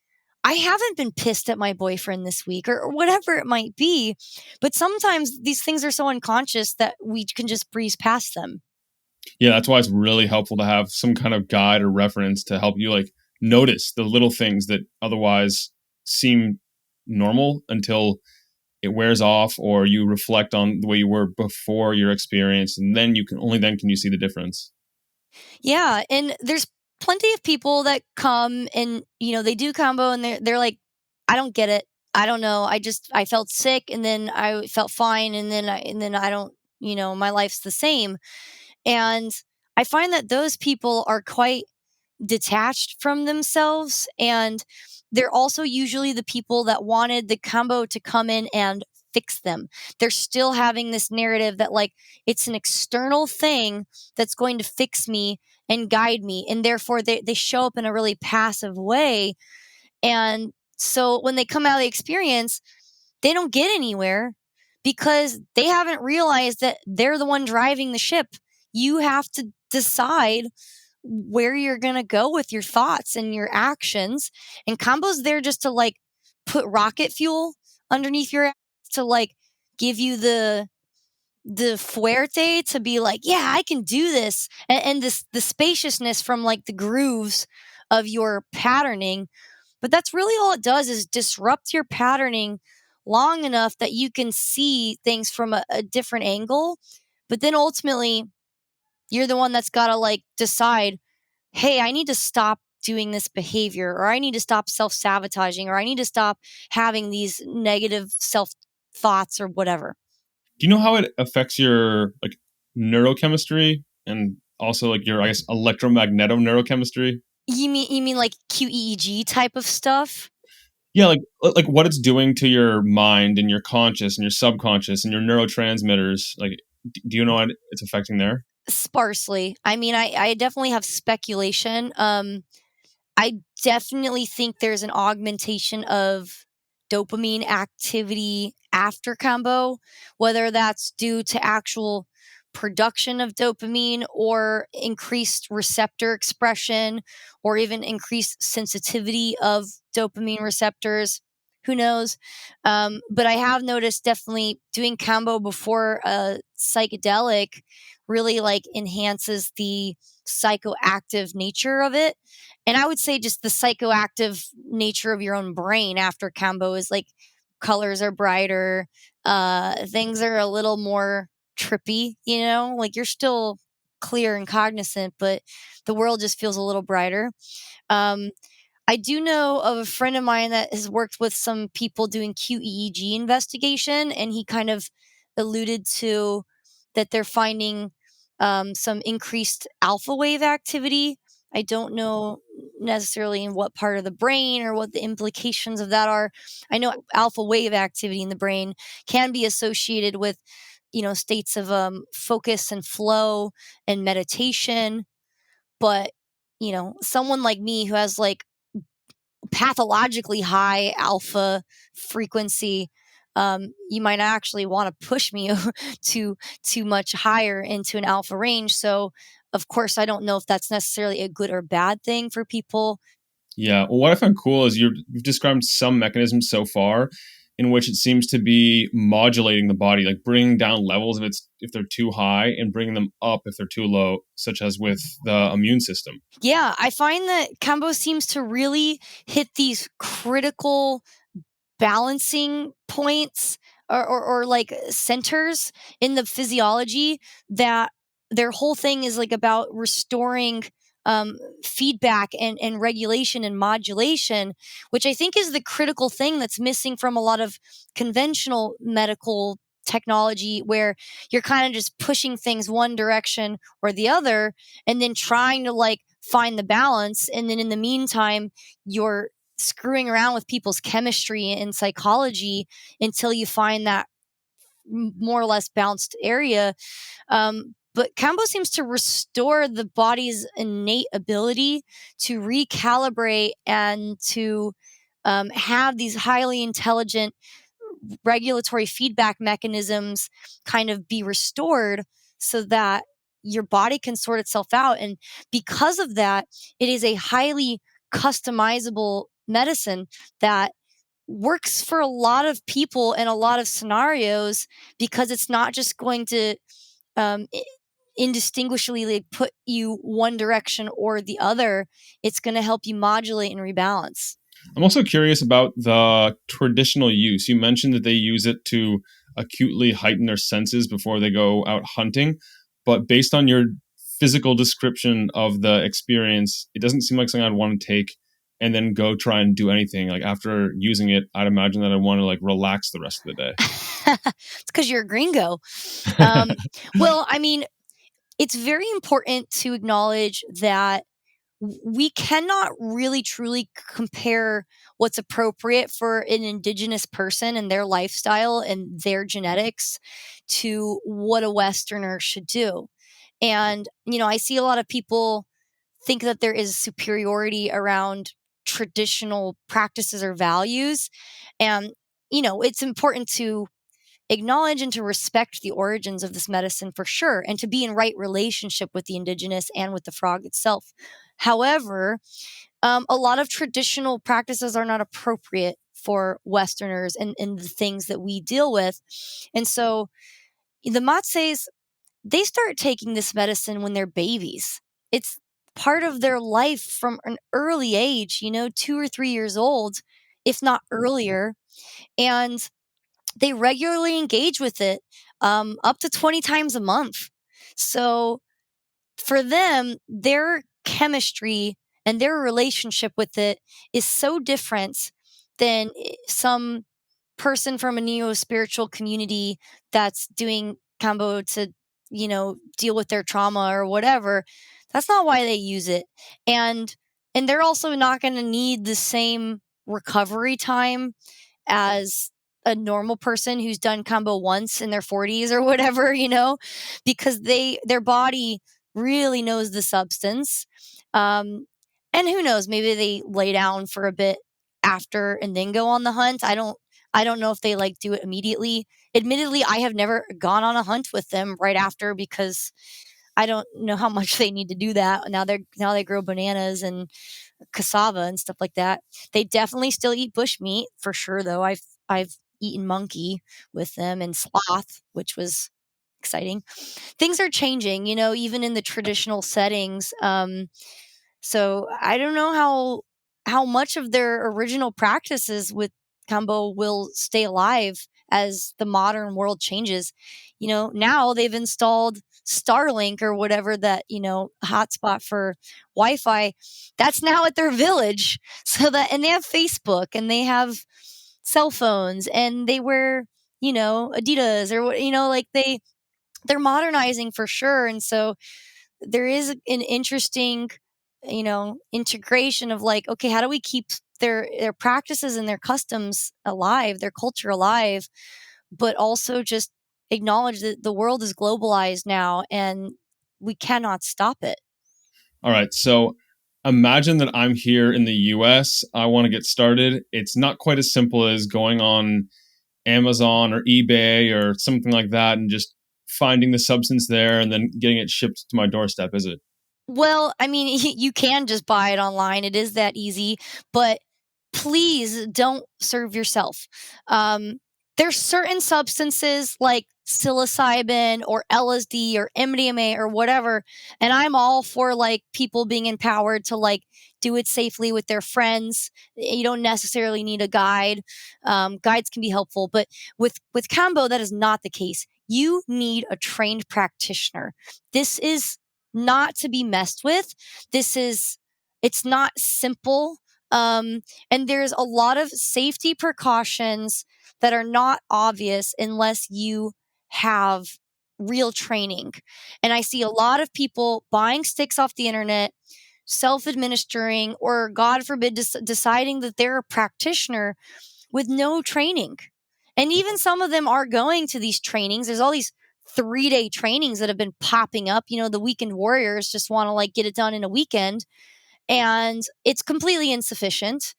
I haven't been pissed at my boyfriend this week or whatever it might be. But sometimes these things are so unconscious that we can just breeze past them. Yeah, that's why it's really helpful to have some kind of guide or reference to help you like notice the little things that otherwise seem normal until it wears off or you reflect on the way you were before your experience, and then you can only then can you see the difference. Yeah. And there's plenty of people that come and, they do Kambo and they're like, I don't get it. I don't know. I felt sick and then I felt fine. And then I don't, my life's the same. And I find that those people are quite detached from themselves. And they're also usually the people that wanted the Kambo to come in and fix them. They're still having this narrative that, like, it's an external thing that's going to fix me and guide me. And therefore, they show up in a really passive way. And so when they come out of the experience, they don't get anywhere because they haven't realized that they're the one driving the ship. You have to decide where you're going to go with your thoughts and your actions. And Kambo's there just to like put rocket fuel underneath your ass to like give you the fuerte to be like, yeah, I can do this. And this the spaciousness from like the grooves of your patterning. But that's really all it does is disrupt your patterning long enough that you can see things from a different angle. But then ultimately, you're the one that's got to like decide, hey, I need to stop doing this behavior, or I need to stop self sabotaging, or I need to stop having these negative self thoughts or whatever. Do you know how it affects your like neurochemistry and also like your I guess electromagnetoneurochemistry? You mean like QEEG type of stuff? Yeah, like what it's doing to your mind and your conscious and your subconscious and your neurotransmitters. Like, do you know what it's affecting there? Sparsely. I mean, I definitely have speculation. I definitely think there's an augmentation of dopamine activity after combo, whether that's due to actual production of dopamine or increased receptor expression or even increased sensitivity of dopamine receptors. Who knows? But I have noticed definitely doing combo before a psychedelic really like enhances the psychoactive nature of it. And I would say just the psychoactive nature of your own brain after combo is like colors are brighter, things are a little more trippy, like you're still clear and cognizant, but the world just feels a little brighter. Um, I do know of a friend of mine that has worked with some people doing QEEG investigation, and he kind of alluded to that they're finding some increased alpha wave activity. I don't know necessarily in what part of the brain or what the implications of that are. I know alpha wave activity in the brain can be associated with, states of focus and flow and meditation. But, someone like me who has like pathologically high alpha frequency, you might actually want to push me too much higher into an alpha range. So, of course, I don't know if that's necessarily a good or bad thing for people. Yeah. Well, what I find cool is you've described some mechanisms so far in which it seems to be modulating the body, like bringing down levels if they're too high and bringing them up if they're too low, such as with the immune system. Yeah, I find that Kambo seems to really hit these critical balancing points or like centers in the physiology that their whole thing is like about restoring feedback and regulation and modulation, which I think is the critical thing that's missing from a lot of conventional medical technology, where you're kind of just pushing things one direction or the other and then trying to like find the balance. And then in the meantime, you're screwing around with people's chemistry and psychology until you find that more or less balanced area. But Kambo seems to restore the body's innate ability to recalibrate and to have these highly intelligent regulatory feedback mechanisms kind of be restored so that your body can sort itself out. And because of that, it is a highly customizable medicine that works for a lot of people in a lot of scenarios, because it's not just going to um, indistinguishably like put you one direction or the other. It's going to help you modulate and rebalance. I'm also curious about the traditional use. You mentioned that they use it to acutely heighten their senses before they go out hunting, but based on your physical description of the experience, it doesn't seem like something I'd want to take and then go try and do anything. Like after using it, I'd imagine that I want to like relax the rest of the It's because you're a gringo. day. Well, I mean, it's very important to acknowledge that we cannot really truly compare what's appropriate for an indigenous person and their lifestyle and their genetics to what a Westerner should do. And, I see a lot of people think that there is superiority around traditional practices or values. And, it's important to acknowledge and to respect the origins of this medicine for sure, and to be in right relationship with the indigenous and with the frog itself. However, a lot of traditional practices are not appropriate for Westerners and the things that we deal with. And so the Matses, they start taking this medicine when they're babies. It's part of their life from an early age, 2 or 3 years old, if not earlier. And they regularly engage with it up to 20 times a month. So for them, their chemistry and their relationship with it is so different than some person from a neo spiritual community that's doing Kambo to, deal with their trauma or whatever. That's not why they use it. And they're also not going to need the same recovery time as a normal person who's done Kambo once in their 40s or whatever, because their body really knows the substance. And who knows, maybe they lay down for a bit after and then go on the hunt. I don't know if they like do it immediately. Admittedly, I have never gone on a hunt with them right after, because I don't know how much they need to do that. Now they grow bananas and cassava and stuff like that. They definitely still eat bush meat for sure, though. I've eaten monkey with them and sloth, which was exciting. Things are changing, even in the traditional settings. So I don't know how much of their original practices with Kambo will stay alive as the modern world changes. Now they've installed Starlink or whatever, that, hotspot for Wi-Fi. That's now at their village. And they have Facebook and they have cell phones and they wear, Adidas or what, like they're modernizing for sure. And so there is an interesting, integration of like, okay, how do we keep their practices and their customs alive, their culture alive, but also just acknowledge that the world is globalized now and we cannot stop it. All right. So imagine that I'm here in the US. I want to get started. It's not quite as simple as going on Amazon or eBay or something like that and just finding the substance there and then getting it shipped to my doorstep, is it? Well, I mean, you can just buy it online. It is that easy, but please don't serve yourself. Um, There's certain substances like psilocybin or LSD or MDMA or whatever, and I'm all for like people being empowered to like do it safely with their friends. You don't necessarily need a guide. Guides can be helpful, but with Kambo, that is not the case. You need a trained practitioner. This is not to be messed with. It's not simple. And there's a lot of safety precautions that are not obvious unless you have real training. And I see a lot of people buying sticks off the internet, self administering, or God forbid, deciding that they're a practitioner with no training. And even some of them are going to these trainings. There's all these 3-day trainings that have been popping up. The weekend warriors just want to like get it done in a weekend, and it's completely insufficient.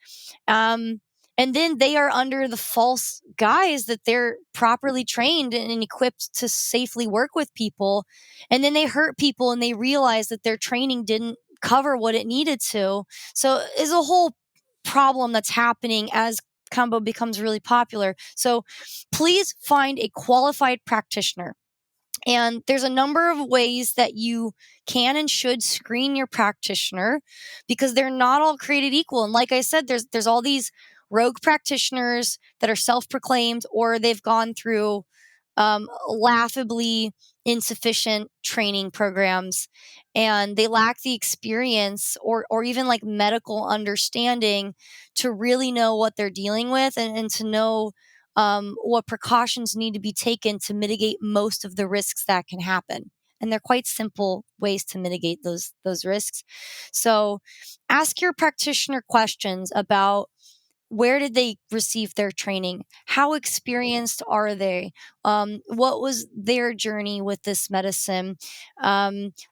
Um, and then they are under the false guise that they're properly trained and equipped to safely work with people. And then they hurt people and they realize that their training didn't cover what it needed to. So there's a whole problem that's happening as Kambo becomes really popular. So please find a qualified practitioner. And there's a number of ways that you can and should screen your practitioner, because they're not all created equal. And like I said, there's all these rogue practitioners that are self-proclaimed, or they've gone through laughably insufficient training programs, and they lack the experience or even like medical understanding to really know what they're dealing with, and to know what precautions need to be taken to mitigate most of the risks that can happen. And they're quite simple ways to mitigate those risks. So ask your practitioner questions about: where did they receive their training? How experienced are they? What was their journey with this medicine?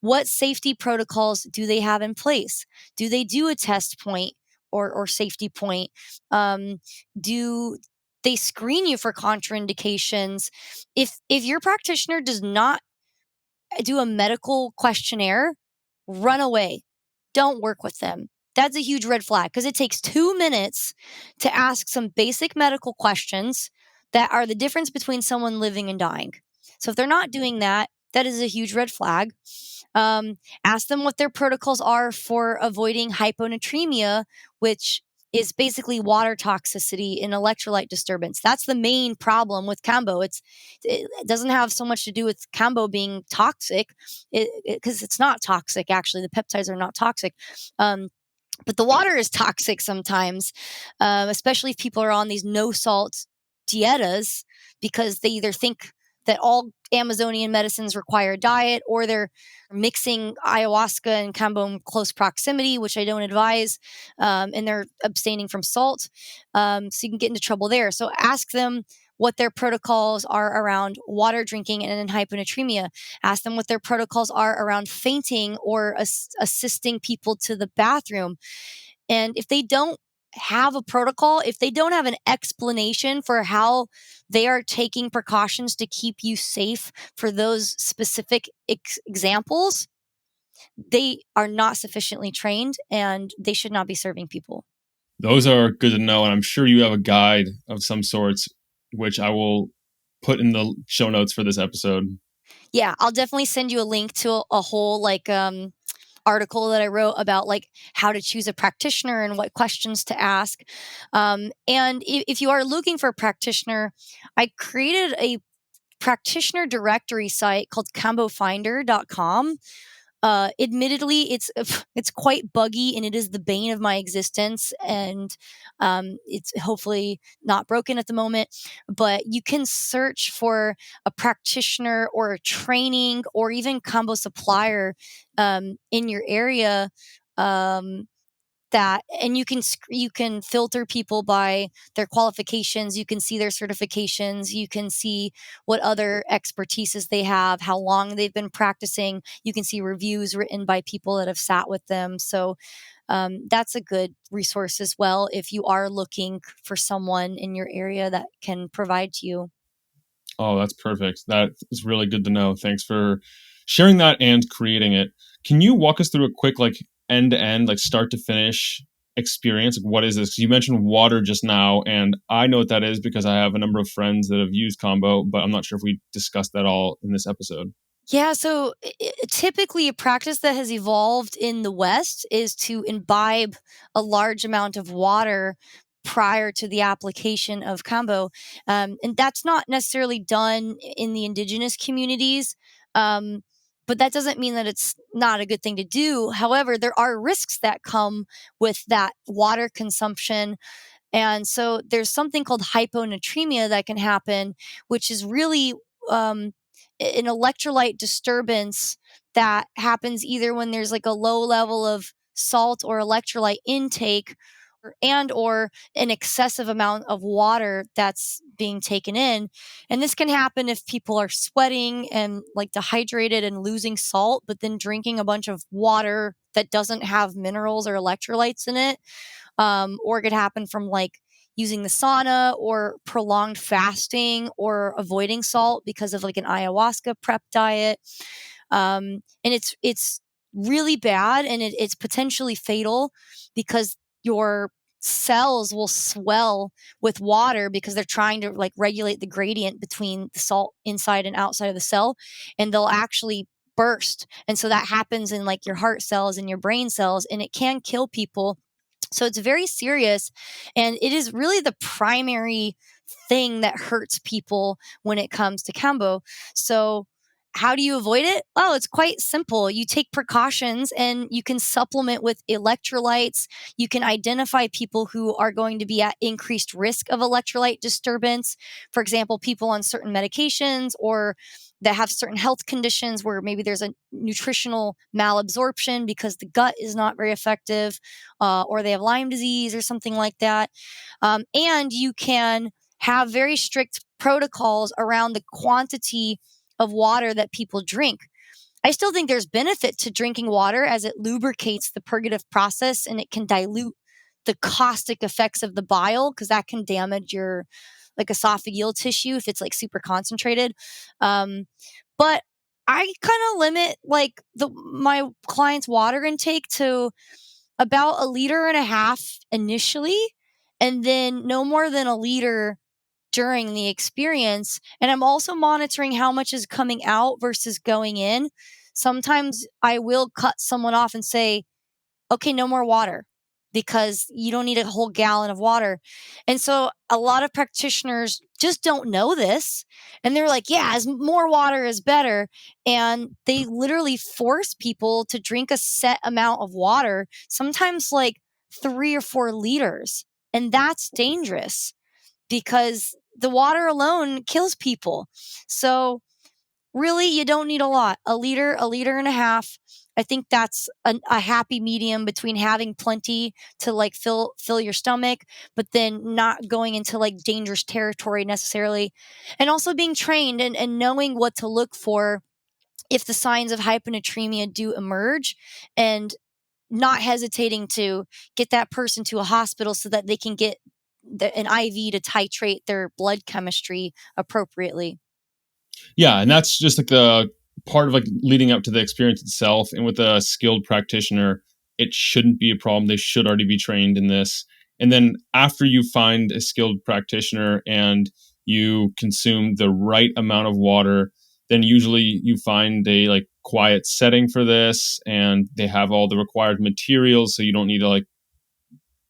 What safety protocols do they have in place? Do they do a test point or safety point? Do they screen you for contraindications? If your practitioner does not do a medical questionnaire, run away. Don't work with them. That's a huge red flag, because it takes 2 minutes to ask some basic medical questions that are the difference between someone living and dying. So if they're not doing that, that is a huge red flag. Ask them what their protocols are for avoiding hyponatremia, which is basically water toxicity and electrolyte disturbance. That's the main problem with Kambo. It doesn't have so much to do with Kambo being toxic, because it's not toxic. Actually, the peptides are not toxic. But the water is toxic sometimes, especially if people are on these no salt dietas, because they either think that all Amazonian medicines require a diet, or they're mixing ayahuasca and Kambo in close proximity, which I don't advise, and they're abstaining from salt. So you can get into trouble there. So ask them what their protocols are around water drinking and in hyponatremia. Ask them what their protocols are around fainting or assisting people to the bathroom. And if they don't have a protocol, if they don't have an explanation for how they are taking precautions to keep you safe for those specific examples, they are not sufficiently trained and they should not be serving people. Those are good to know, and I'm sure you have a guide of some sorts, which I will put in the show notes for this episode. Yeah, I'll definitely send you a link to a whole like article that I wrote about like how to choose a practitioner and what questions to ask. And if you are looking for a practitioner, I created a practitioner directory site called kambofinder.com. Admittedly, it's quite buggy and it is the bane of my existence, and it's hopefully not broken at the moment. But you can search for a practitioner or a training or even Kambo supplier in your area. And you can filter people by their qualifications. You can see their certifications. You can see what other expertises they have, how long they've been practicing. You can see reviews written by people that have sat with them. So that's a good resource as well if you are looking for someone in your area that can provide to you. Oh, that's perfect. That is really good to know. Thanks for sharing that and creating it. Can you walk us through a quick, like, end to end, like start to finish experience? Like, what is this? 'Cause you mentioned water just now, and I know what that is because I have a number of friends that have used Kambo, but I'm not sure if we discussed that all in this episode. Yeah, so typically a practice that has evolved in the West is to imbibe a large amount of water prior to the application of Kambo. And that's not necessarily done in the indigenous communities. Um, but that doesn't mean that it's not a good thing to do. However, there are risks that come with that water consumption, and so there's something called hyponatremia that can happen, which is really um, an electrolyte disturbance that happens either when there's like a low level of salt or electrolyte intake, or an excessive amount of water that's being taken in. And this can happen if people are sweating and like dehydrated and losing salt, but then drinking a bunch of water that doesn't have minerals or electrolytes in it. Or it could happen from like using the sauna or prolonged fasting or avoiding salt because of like an ayahuasca prep diet. And it's really bad, and it's potentially fatal because your cells will swell with water because they're trying to like regulate the gradient between the salt inside and outside of the cell, and they'll actually burst. And so that happens in like your heart cells and your brain cells, and it can kill people. So it's very serious, and it is really the primary thing that hurts people when it comes to Kambo. So how do you avoid it? Well, it's quite simple. You take precautions and you can supplement with electrolytes. You can identify people who are going to be at increased risk of electrolyte disturbance. For example, people on certain medications or that have certain health conditions where maybe there's a nutritional malabsorption because the gut is not very effective, or they have Lyme disease or something like that. And you can have very strict protocols around the quantity of water that people drink. I still think there's benefit to drinking water as it lubricates the purgative process and it can dilute the caustic effects of the bile because that can damage your like esophageal tissue if it's like super concentrated. But I kind of limit like the my clients' water intake to about a liter and a half initially, and then no more than a liter during the experience. And I'm also monitoring how much is coming out versus going in. Sometimes I will cut someone off and say, okay, no more water because you don't need a whole gallon of water. And so a lot of practitioners just don't know this. And they're like, yeah, as more water is better. And they literally force people to drink a set amount of water, sometimes like 3 or 4 liters. And that's dangerous because the water alone kills people. So really, you don't need a lot. A liter and a half. I think that's a happy medium between having plenty to like fill your stomach, but then not going into like dangerous territory necessarily, and also being trained and knowing what to look for if the signs of hyponatremia do emerge, and not hesitating to get that person to a hospital so that they can get an IV to titrate their blood chemistry appropriately. Yeah, and that's just like the part of like leading up to the experience itself. And with a skilled practitioner, it shouldn't be a problem. They should already be trained in this. And then after you find a skilled practitioner and you consume the right amount of water, then usually you find a like quiet setting for this, and they have all the required materials so you don't need to like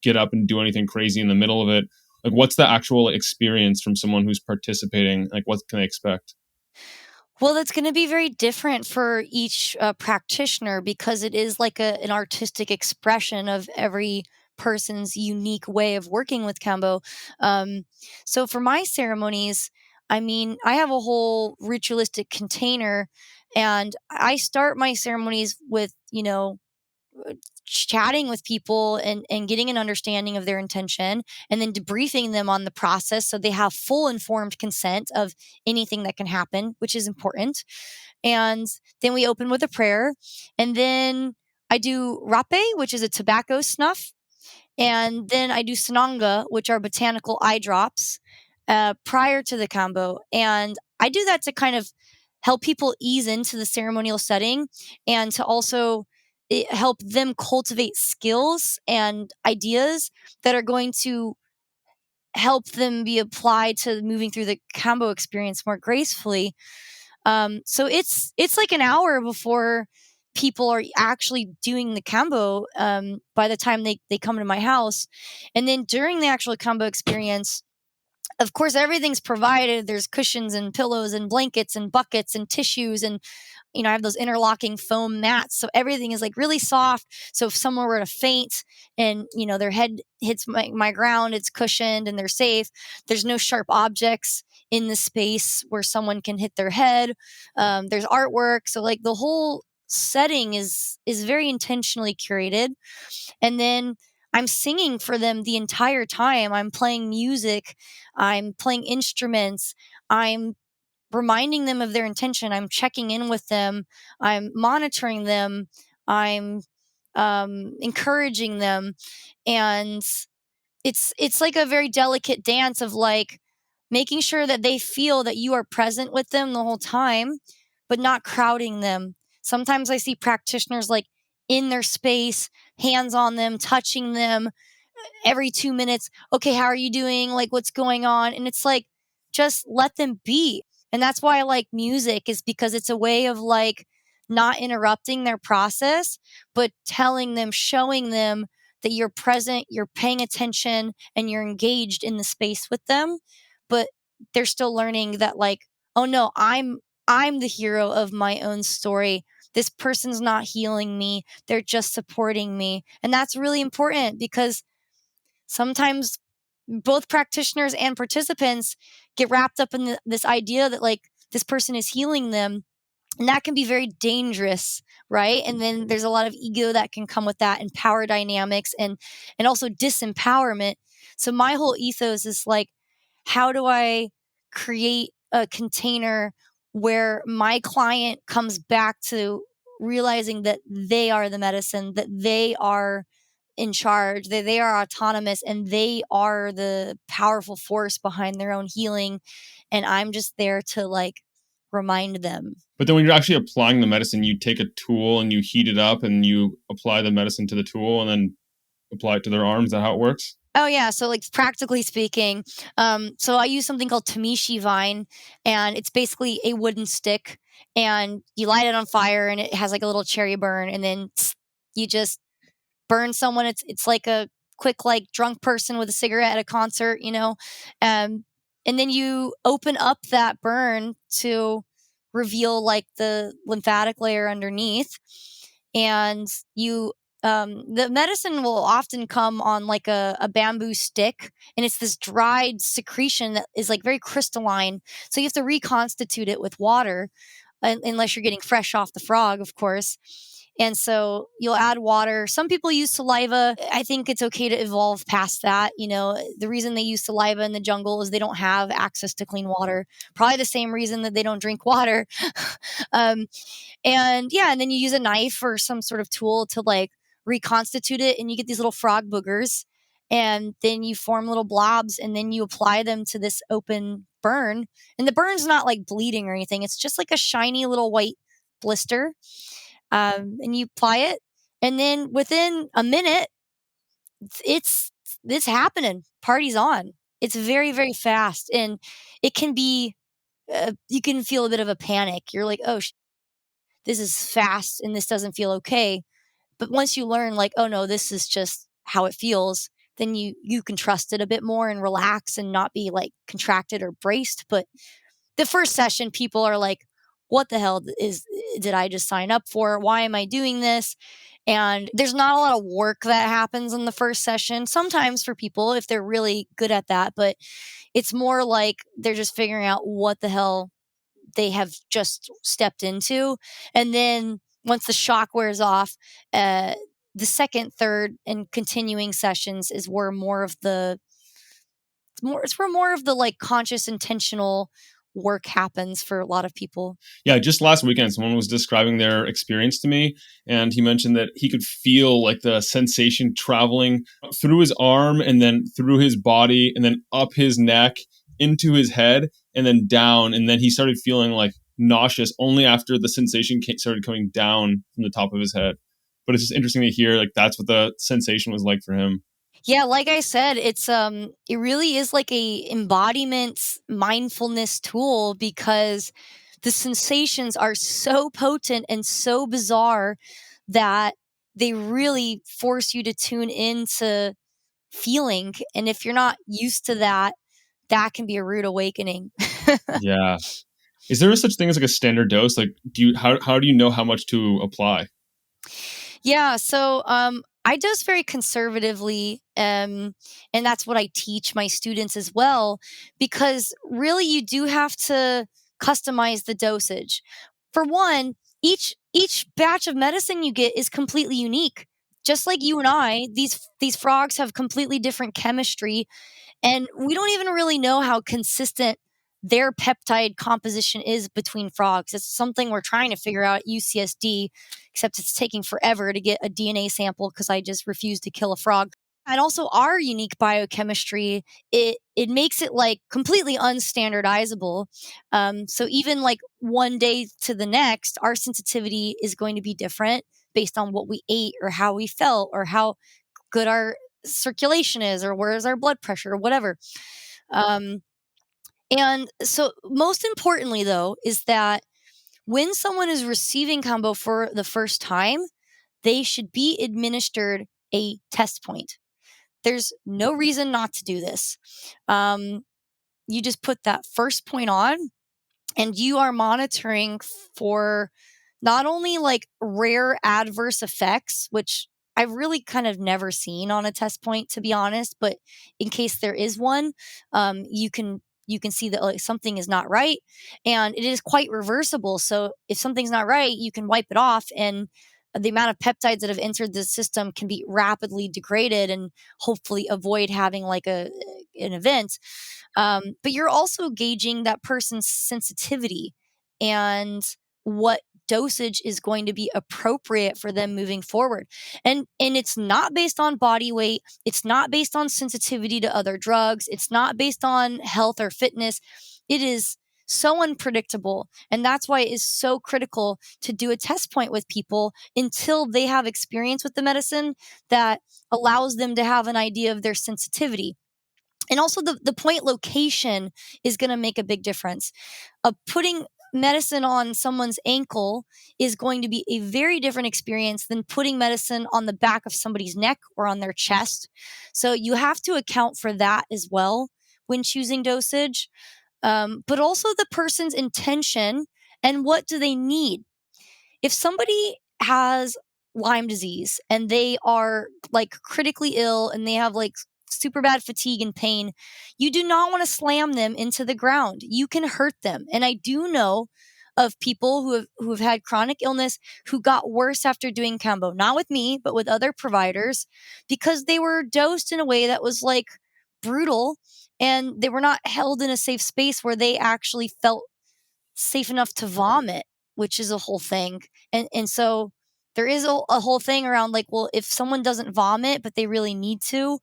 get up and do anything crazy in the middle of it. Like, what's the actual experience from someone who's participating? Like, what can they expect? Well, that's going to be very different for each practitioner because it is like an artistic expression of every person's unique way of working with Kambo. Um, so for my ceremonies, I mean, I have a whole ritualistic container, and I start my ceremonies with, chatting with people and getting an understanding of their intention, and then debriefing them on the process so they have full informed consent of anything that can happen, which is important. And then we open with a prayer, and then I do rape, which is a tobacco snuff, and then I do sananga, which are botanical eye drops, prior to the Kambo. And I do that to kind of help people ease into the ceremonial setting, and to also help them cultivate skills and ideas that are going to help them be applied to moving through the Kambo experience more gracefully. So it's like an hour before people are actually doing the Kambo by the time they come to my house. And then during the actual Kambo experience, of course, everything's provided. There's cushions and pillows and blankets and buckets and tissues. And, I have those interlocking foam mats. So everything is like really soft. So if someone were to faint and, their head hits my ground, it's cushioned and they're safe. There's no sharp objects in the space where someone can hit their head. There's artwork. So like the whole setting is very intentionally curated. And then I'm singing for them the entire time. I'm playing music. I'm playing instruments. I'm reminding them of their intention. I'm checking in with them. I'm monitoring them. I'm encouraging them. And it's like a very delicate dance of like making sure that they feel that you are present with them the whole time, but not crowding them. Sometimes I see practitioners like in their space, hands on them, touching them every 2 minutes. Okay, how are you doing? Like, what's going on? And it's like, just let them be. And that's why I like music, is because it's a way of like not interrupting their process, but telling them, showing them that you're present, you're paying attention, and you're engaged in the space with them. But they're still learning that, like, oh no, I'm the hero of my own story. This person's not healing me. They're just supporting me. And that's really important, because sometimes both practitioners and participants get wrapped up in this idea that like this person is healing them, and that can be very dangerous, right? And then there's a lot of ego that can come with that, and power dynamics, and also disempowerment. So my whole ethos is like, how do I create a container where my client comes back to realizing that they are the medicine, that they are in charge, that they are autonomous, and they are the powerful force behind their own healing. And I'm just there to like remind them. But then when you're actually applying the medicine, you take a tool and you heat it up and you apply the medicine to the tool and then apply it to their arm. Is that how it works? Oh yeah, so like practically speaking, so I use something called Tamishi vine, and it's basically a wooden stick, and you light it on fire, and it has like a little cherry burn, and then you just burn someone. It's like a quick like drunk person with a cigarette at a concert, and then you open up that burn to reveal like the lymphatic layer underneath, and you the medicine will often come on like a bamboo stick, and it's this dried secretion that is like very crystalline. So you have to reconstitute it with water, unless you're getting fresh off the frog, of course. And so you'll add water. Some people use saliva. I think it's okay to evolve past that. The reason they use saliva in the jungle is they don't have access to clean water. Probably the same reason that they don't drink water. um, and yeah, and then you use a knife or some sort of tool to like reconstitute it, and you get these little frog boogers. And then you form little blobs, and then you apply them to this open burn. And the burn's not like bleeding or anything. It's just like a shiny little white blister. And you apply it, and then within a minute, it's happening. Party's on. It's very, very fast, and it can be. You can feel a bit of a panic. You're like, oh, this is fast, and this doesn't feel okay. But once you learn, like, oh no, this is just how it feels, then you can trust it a bit more and relax and not be like contracted or braced. But the first session, people are like, what the hell did I just sign up for? Why am I doing this? And there's not a lot of work that happens in the first session. Sometimes for people, if they're really good at that, but it's more like they're just figuring out what the hell they have just stepped into. And then once the shock wears off, the second, third, and continuing sessions is where more of the it's where more of the like conscious, intentional work happens for a lot of people. Yeah, just last weekend, someone was describing their experience to me, and he mentioned that he could feel like the sensation traveling through his arm and then through his body and then up his neck into his head and then down. And then he started feeling like nauseous only after the sensation started coming down from the top of his head. but it's just interesting to hear like that's what the sensation was like for him. Yeah, like I said, it really is like a embodiment mindfulness tool because the sensations are so potent and so bizarre that they really force you to tune into feeling. And if you're not used to that, that can be a rude awakening. Yeah. Is there such thing as like a standard dose? Like, how do you know how much to apply? Yeah, so I dose very conservatively, and that's what I teach my students as well, because really you do have to customize the dosage. For one, each batch of medicine you get is completely unique. Just like you and I, these frogs have completely different chemistry, and we don't even really know how consistent their peptide composition is between frogs. It's something we're trying to figure out at UCSD, except it's taking forever to get a DNA sample because I just refuse to kill a frog. And also our unique biochemistry, it makes it like completely unstandardizable. So even like one day to the next, our sensitivity is going to be different based on what we ate or how we felt or how good our circulation is or where's our blood pressure or whatever. Um, and so, most importantly, though, is that when someone is receiving Kambo for the first time, they should be administered a test point. There's no reason not to do this. Um, you just put that first point on and you are monitoring for not only like rare adverse effects, which I've really kind of never seen on a test point, to be honest, but in case there is one, you can see that like something is not right, and it is quite reversible. So if something's not right, you can wipe it off, and the amount of peptides that have entered the system can be rapidly degraded, and hopefully avoid having like an event. But you're also gauging that person's sensitivity and what dosage is going to be appropriate for them moving forward. And it's not based on body weight, it's not based on sensitivity to other drugs, it's not based on health or fitness. It is so unpredictable, and that's why it is so critical to do a test point with people until they have experience with the medicine that allows them to have an idea of their sensitivity. And also the point location is going to make a big difference. Putting medicine on someone's ankle is going to be a very different experience than putting medicine on the back of somebody's neck or on their chest. So you have to account for that as well when choosing dosage, but also the person's intention and what do they need. If somebody has Lyme disease and they are like critically ill and they have like super bad fatigue and pain, you do not want to slam them into the ground. You can hurt them. And I do know of people who have had chronic illness who got worse after doing Kambo, not with me, but with other providers, because they were dosed in a way that was like brutal, and they were not held in a safe space where they actually felt safe enough to vomit, which is a whole thing. And so there is a whole thing around like, well, if someone doesn't vomit but they really need to,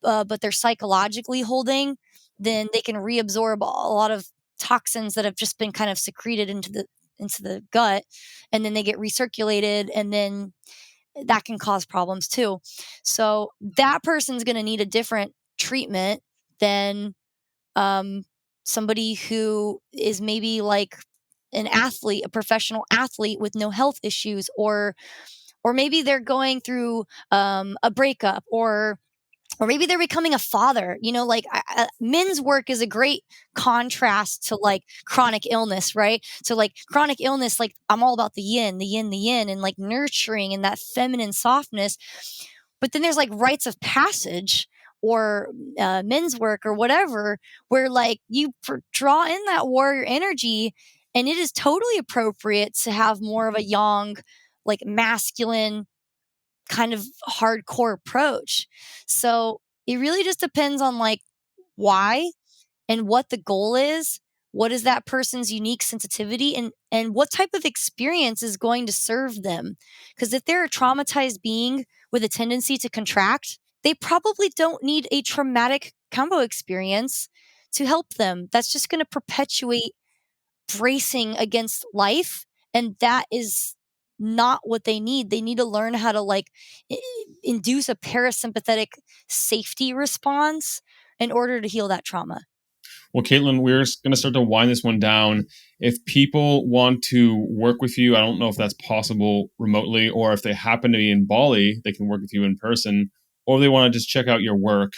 but they're psychologically holding, then they can reabsorb a lot of toxins that have just been kind of secreted into the gut, and then they get recirculated, and then that can cause problems too. So that person's going to need a different treatment than um, somebody who is maybe like an athlete, a professional athlete with no health issues, or maybe they're going through a breakup, or maybe they're becoming a father. Like men's work is a great contrast to like chronic illness, right? So like chronic illness, like I'm all about the yin, the yin, the yin, and like nurturing and that feminine softness. But then there's like rites of passage or men's work or whatever, where like you draw in that warrior energy, and it is totally appropriate to have more of a yang, like masculine kind of hardcore approach. So it really just depends on like why and what the goal is. What is that person's unique sensitivity, and what type of experience is going to serve them? Because if they're a traumatized being with a tendency to contract, they probably don't need a traumatic combo experience to help them. That's just going to perpetuate bracing against life, and that is not what they need. They need to learn how to like induce a parasympathetic safety response in order to heal that trauma. Well, Caitlin, we're going to start to wind this one down. If people want to work with you, I don't know if that's possible remotely, or if they happen to be in Bali, they can work with you in person, or if they want to just check out your work.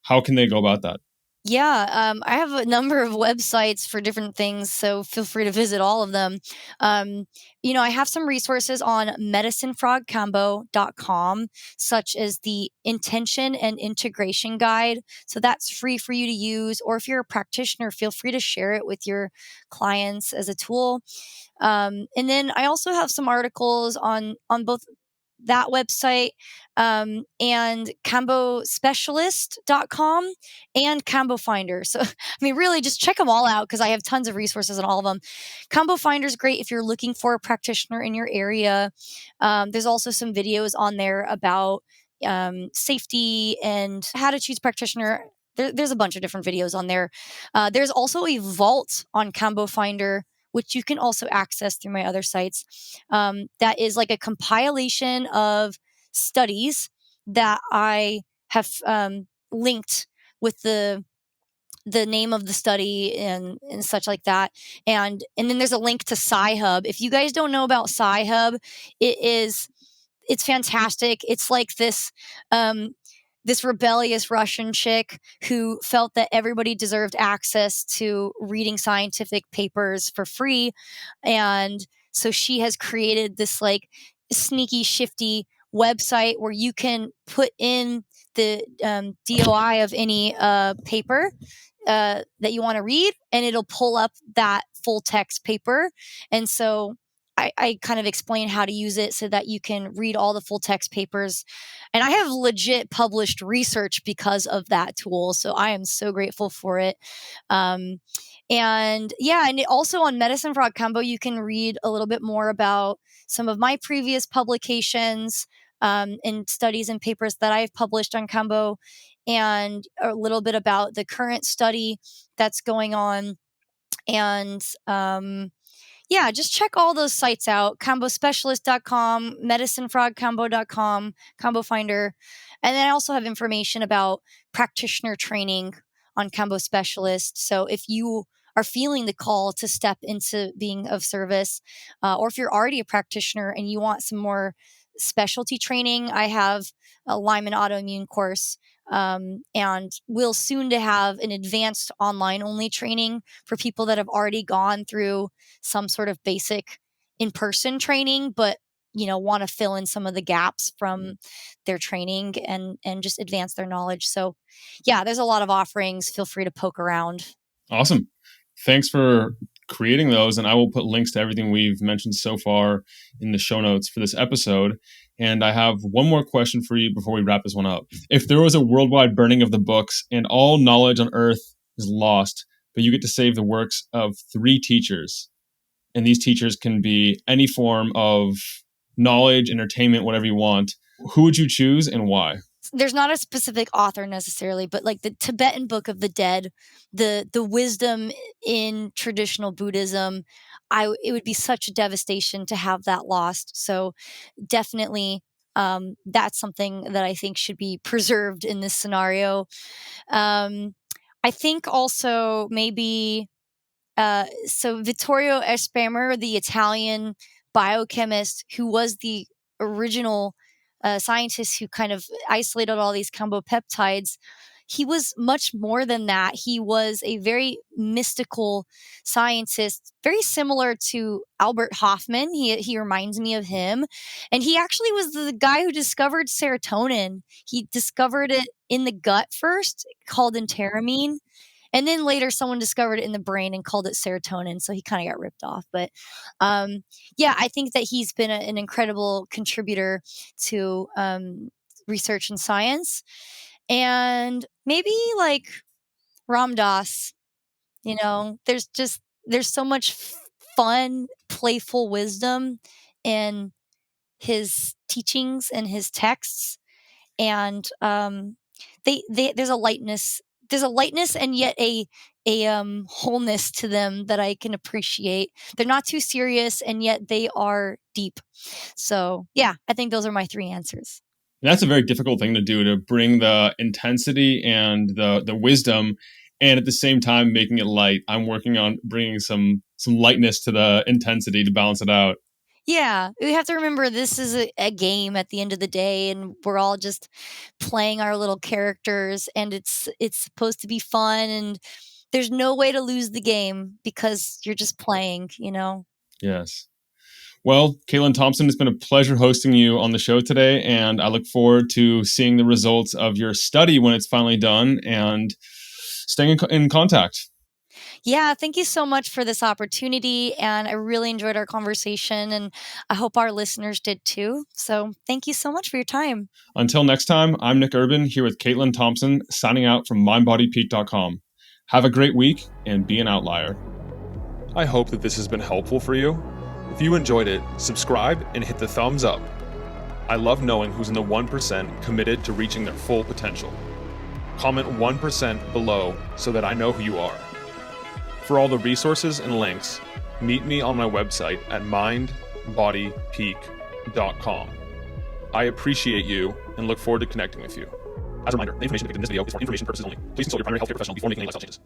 How can they go about that? Yeah, I have a number of websites for different things, so feel free to visit all of them. I have some resources on medicinefrogcambo.com, such as the intention and integration guide. So that's free for you to use, or if you're a practitioner, feel free to share it with your clients as a tool. And then I also have some articles on both that website and kambospecialist.com and Kambo Finder. So, I mean, really just check them all out because I have tons of resources on all of them. Kambo Finder is great if you're looking for a practitioner in your area. There's also some videos on there about safety and how to choose practitioner. There's a bunch of different videos on there. There's also a vault on Kambo Finder, which you can also access through my other sites. That is like a compilation of studies that I have linked with the name of the study and such like that. And then there's a link to Sci-Hub. If you guys don't know about Sci-Hub, it's fantastic. It's like this rebellious Russian chick who felt that everybody deserved access to reading scientific papers for free. And so she has created this like sneaky, shifty website where you can put in the DOI of any paper that you want to read, and it'll pull up that full text paper. And so I kind of explain how to use it so that you can read all the full text papers. And I have legit published research because of that tool. So I am so grateful for it. And also on Medicine Frog Kambo, you can read a little bit more about some of my previous publications and studies and papers that I've published on Kambo, and a little bit about the current study that's going on. And just check all those sites out: kambospecialist.com, medicinefrogcambo.com, Kambo Finder. And then I also have information about practitioner training on Kambo Specialist. So if you are feeling the call to step into being of service, or if you're already a practitioner and you want some more specialty training, I have a Lyme and autoimmune course. And we'll soon to have an advanced online only training for people that have already gone through some sort of basic in-person training, but want to fill in some of the gaps from their training and just advance their knowledge. So yeah, there's a lot of offerings. Feel free to poke around. Awesome. Thanks for creating those. And I will put links to everything we've mentioned so far in the show notes for this episode. And I have one more question for you before we wrap this one up. If there was a worldwide burning of the books and all knowledge on Earth is lost, but you get to save the works of 3 teachers, and these teachers can be any form of knowledge, entertainment, whatever you want, who would you choose and why? There's not a specific author necessarily, but like the Tibetan Book of the Dead, the wisdom in traditional Buddhism, it would be such a devastation to have that lost. So definitely that's something that I think should be preserved in this scenario. I think also maybe so Vittorio Espremer, the Italian biochemist who was the original scientist who kind of isolated all these Kambo peptides, he was much more than that. He was a very mystical scientist, very similar to Albert Hoffman. He reminds me of him. And he actually was the guy who discovered serotonin. He discovered it in the gut first, called enteramine. And then later someone discovered it in the brain and called it serotonin. So he kind of got ripped off. But I think that he's been an incredible contributor to research and science. And maybe like Ram Dass, there's so much fun, playful wisdom in his teachings and his texts. And there's a lightness there's a lightness and yet a wholeness to them that I can appreciate. They're not too serious and yet they are deep. So yeah, I think those are my three answers. And that's a very difficult thing to do, to bring the intensity and the wisdom, and at the same time making it light. I'm working on bringing some lightness to the intensity to balance it out. Yeah, we have to remember this is a game at the end of the day, and we're all just playing our little characters, and it's supposed to be fun, and there's no way to lose the game because you're just playing, you know? Yes. Well, Caitlin Thompson, it's been a pleasure hosting you on the show today, and I look forward to seeing the results of your study when it's finally done and staying in contact. Yeah, thank you so much for this opportunity, and I really enjoyed our conversation, and I hope our listeners did too. So thank you so much for your time. Until next time, I'm Nick Urban here with Caitlin Thompson, signing out from mindbodypeak.com. Have a great week and be an outlier. I hope that this has been helpful for you. If you enjoyed it, subscribe and hit the thumbs up. I love knowing who's in the 1% committed to reaching their full potential. Comment 1% below so that I know who you are. For all the resources and links, meet me on my website at mindbodypeak.com. I appreciate you and look forward to connecting with you. As a reminder, the information depicted in this video is for information purposes only. Please consult your primary healthcare professional before making any lifestyle changes.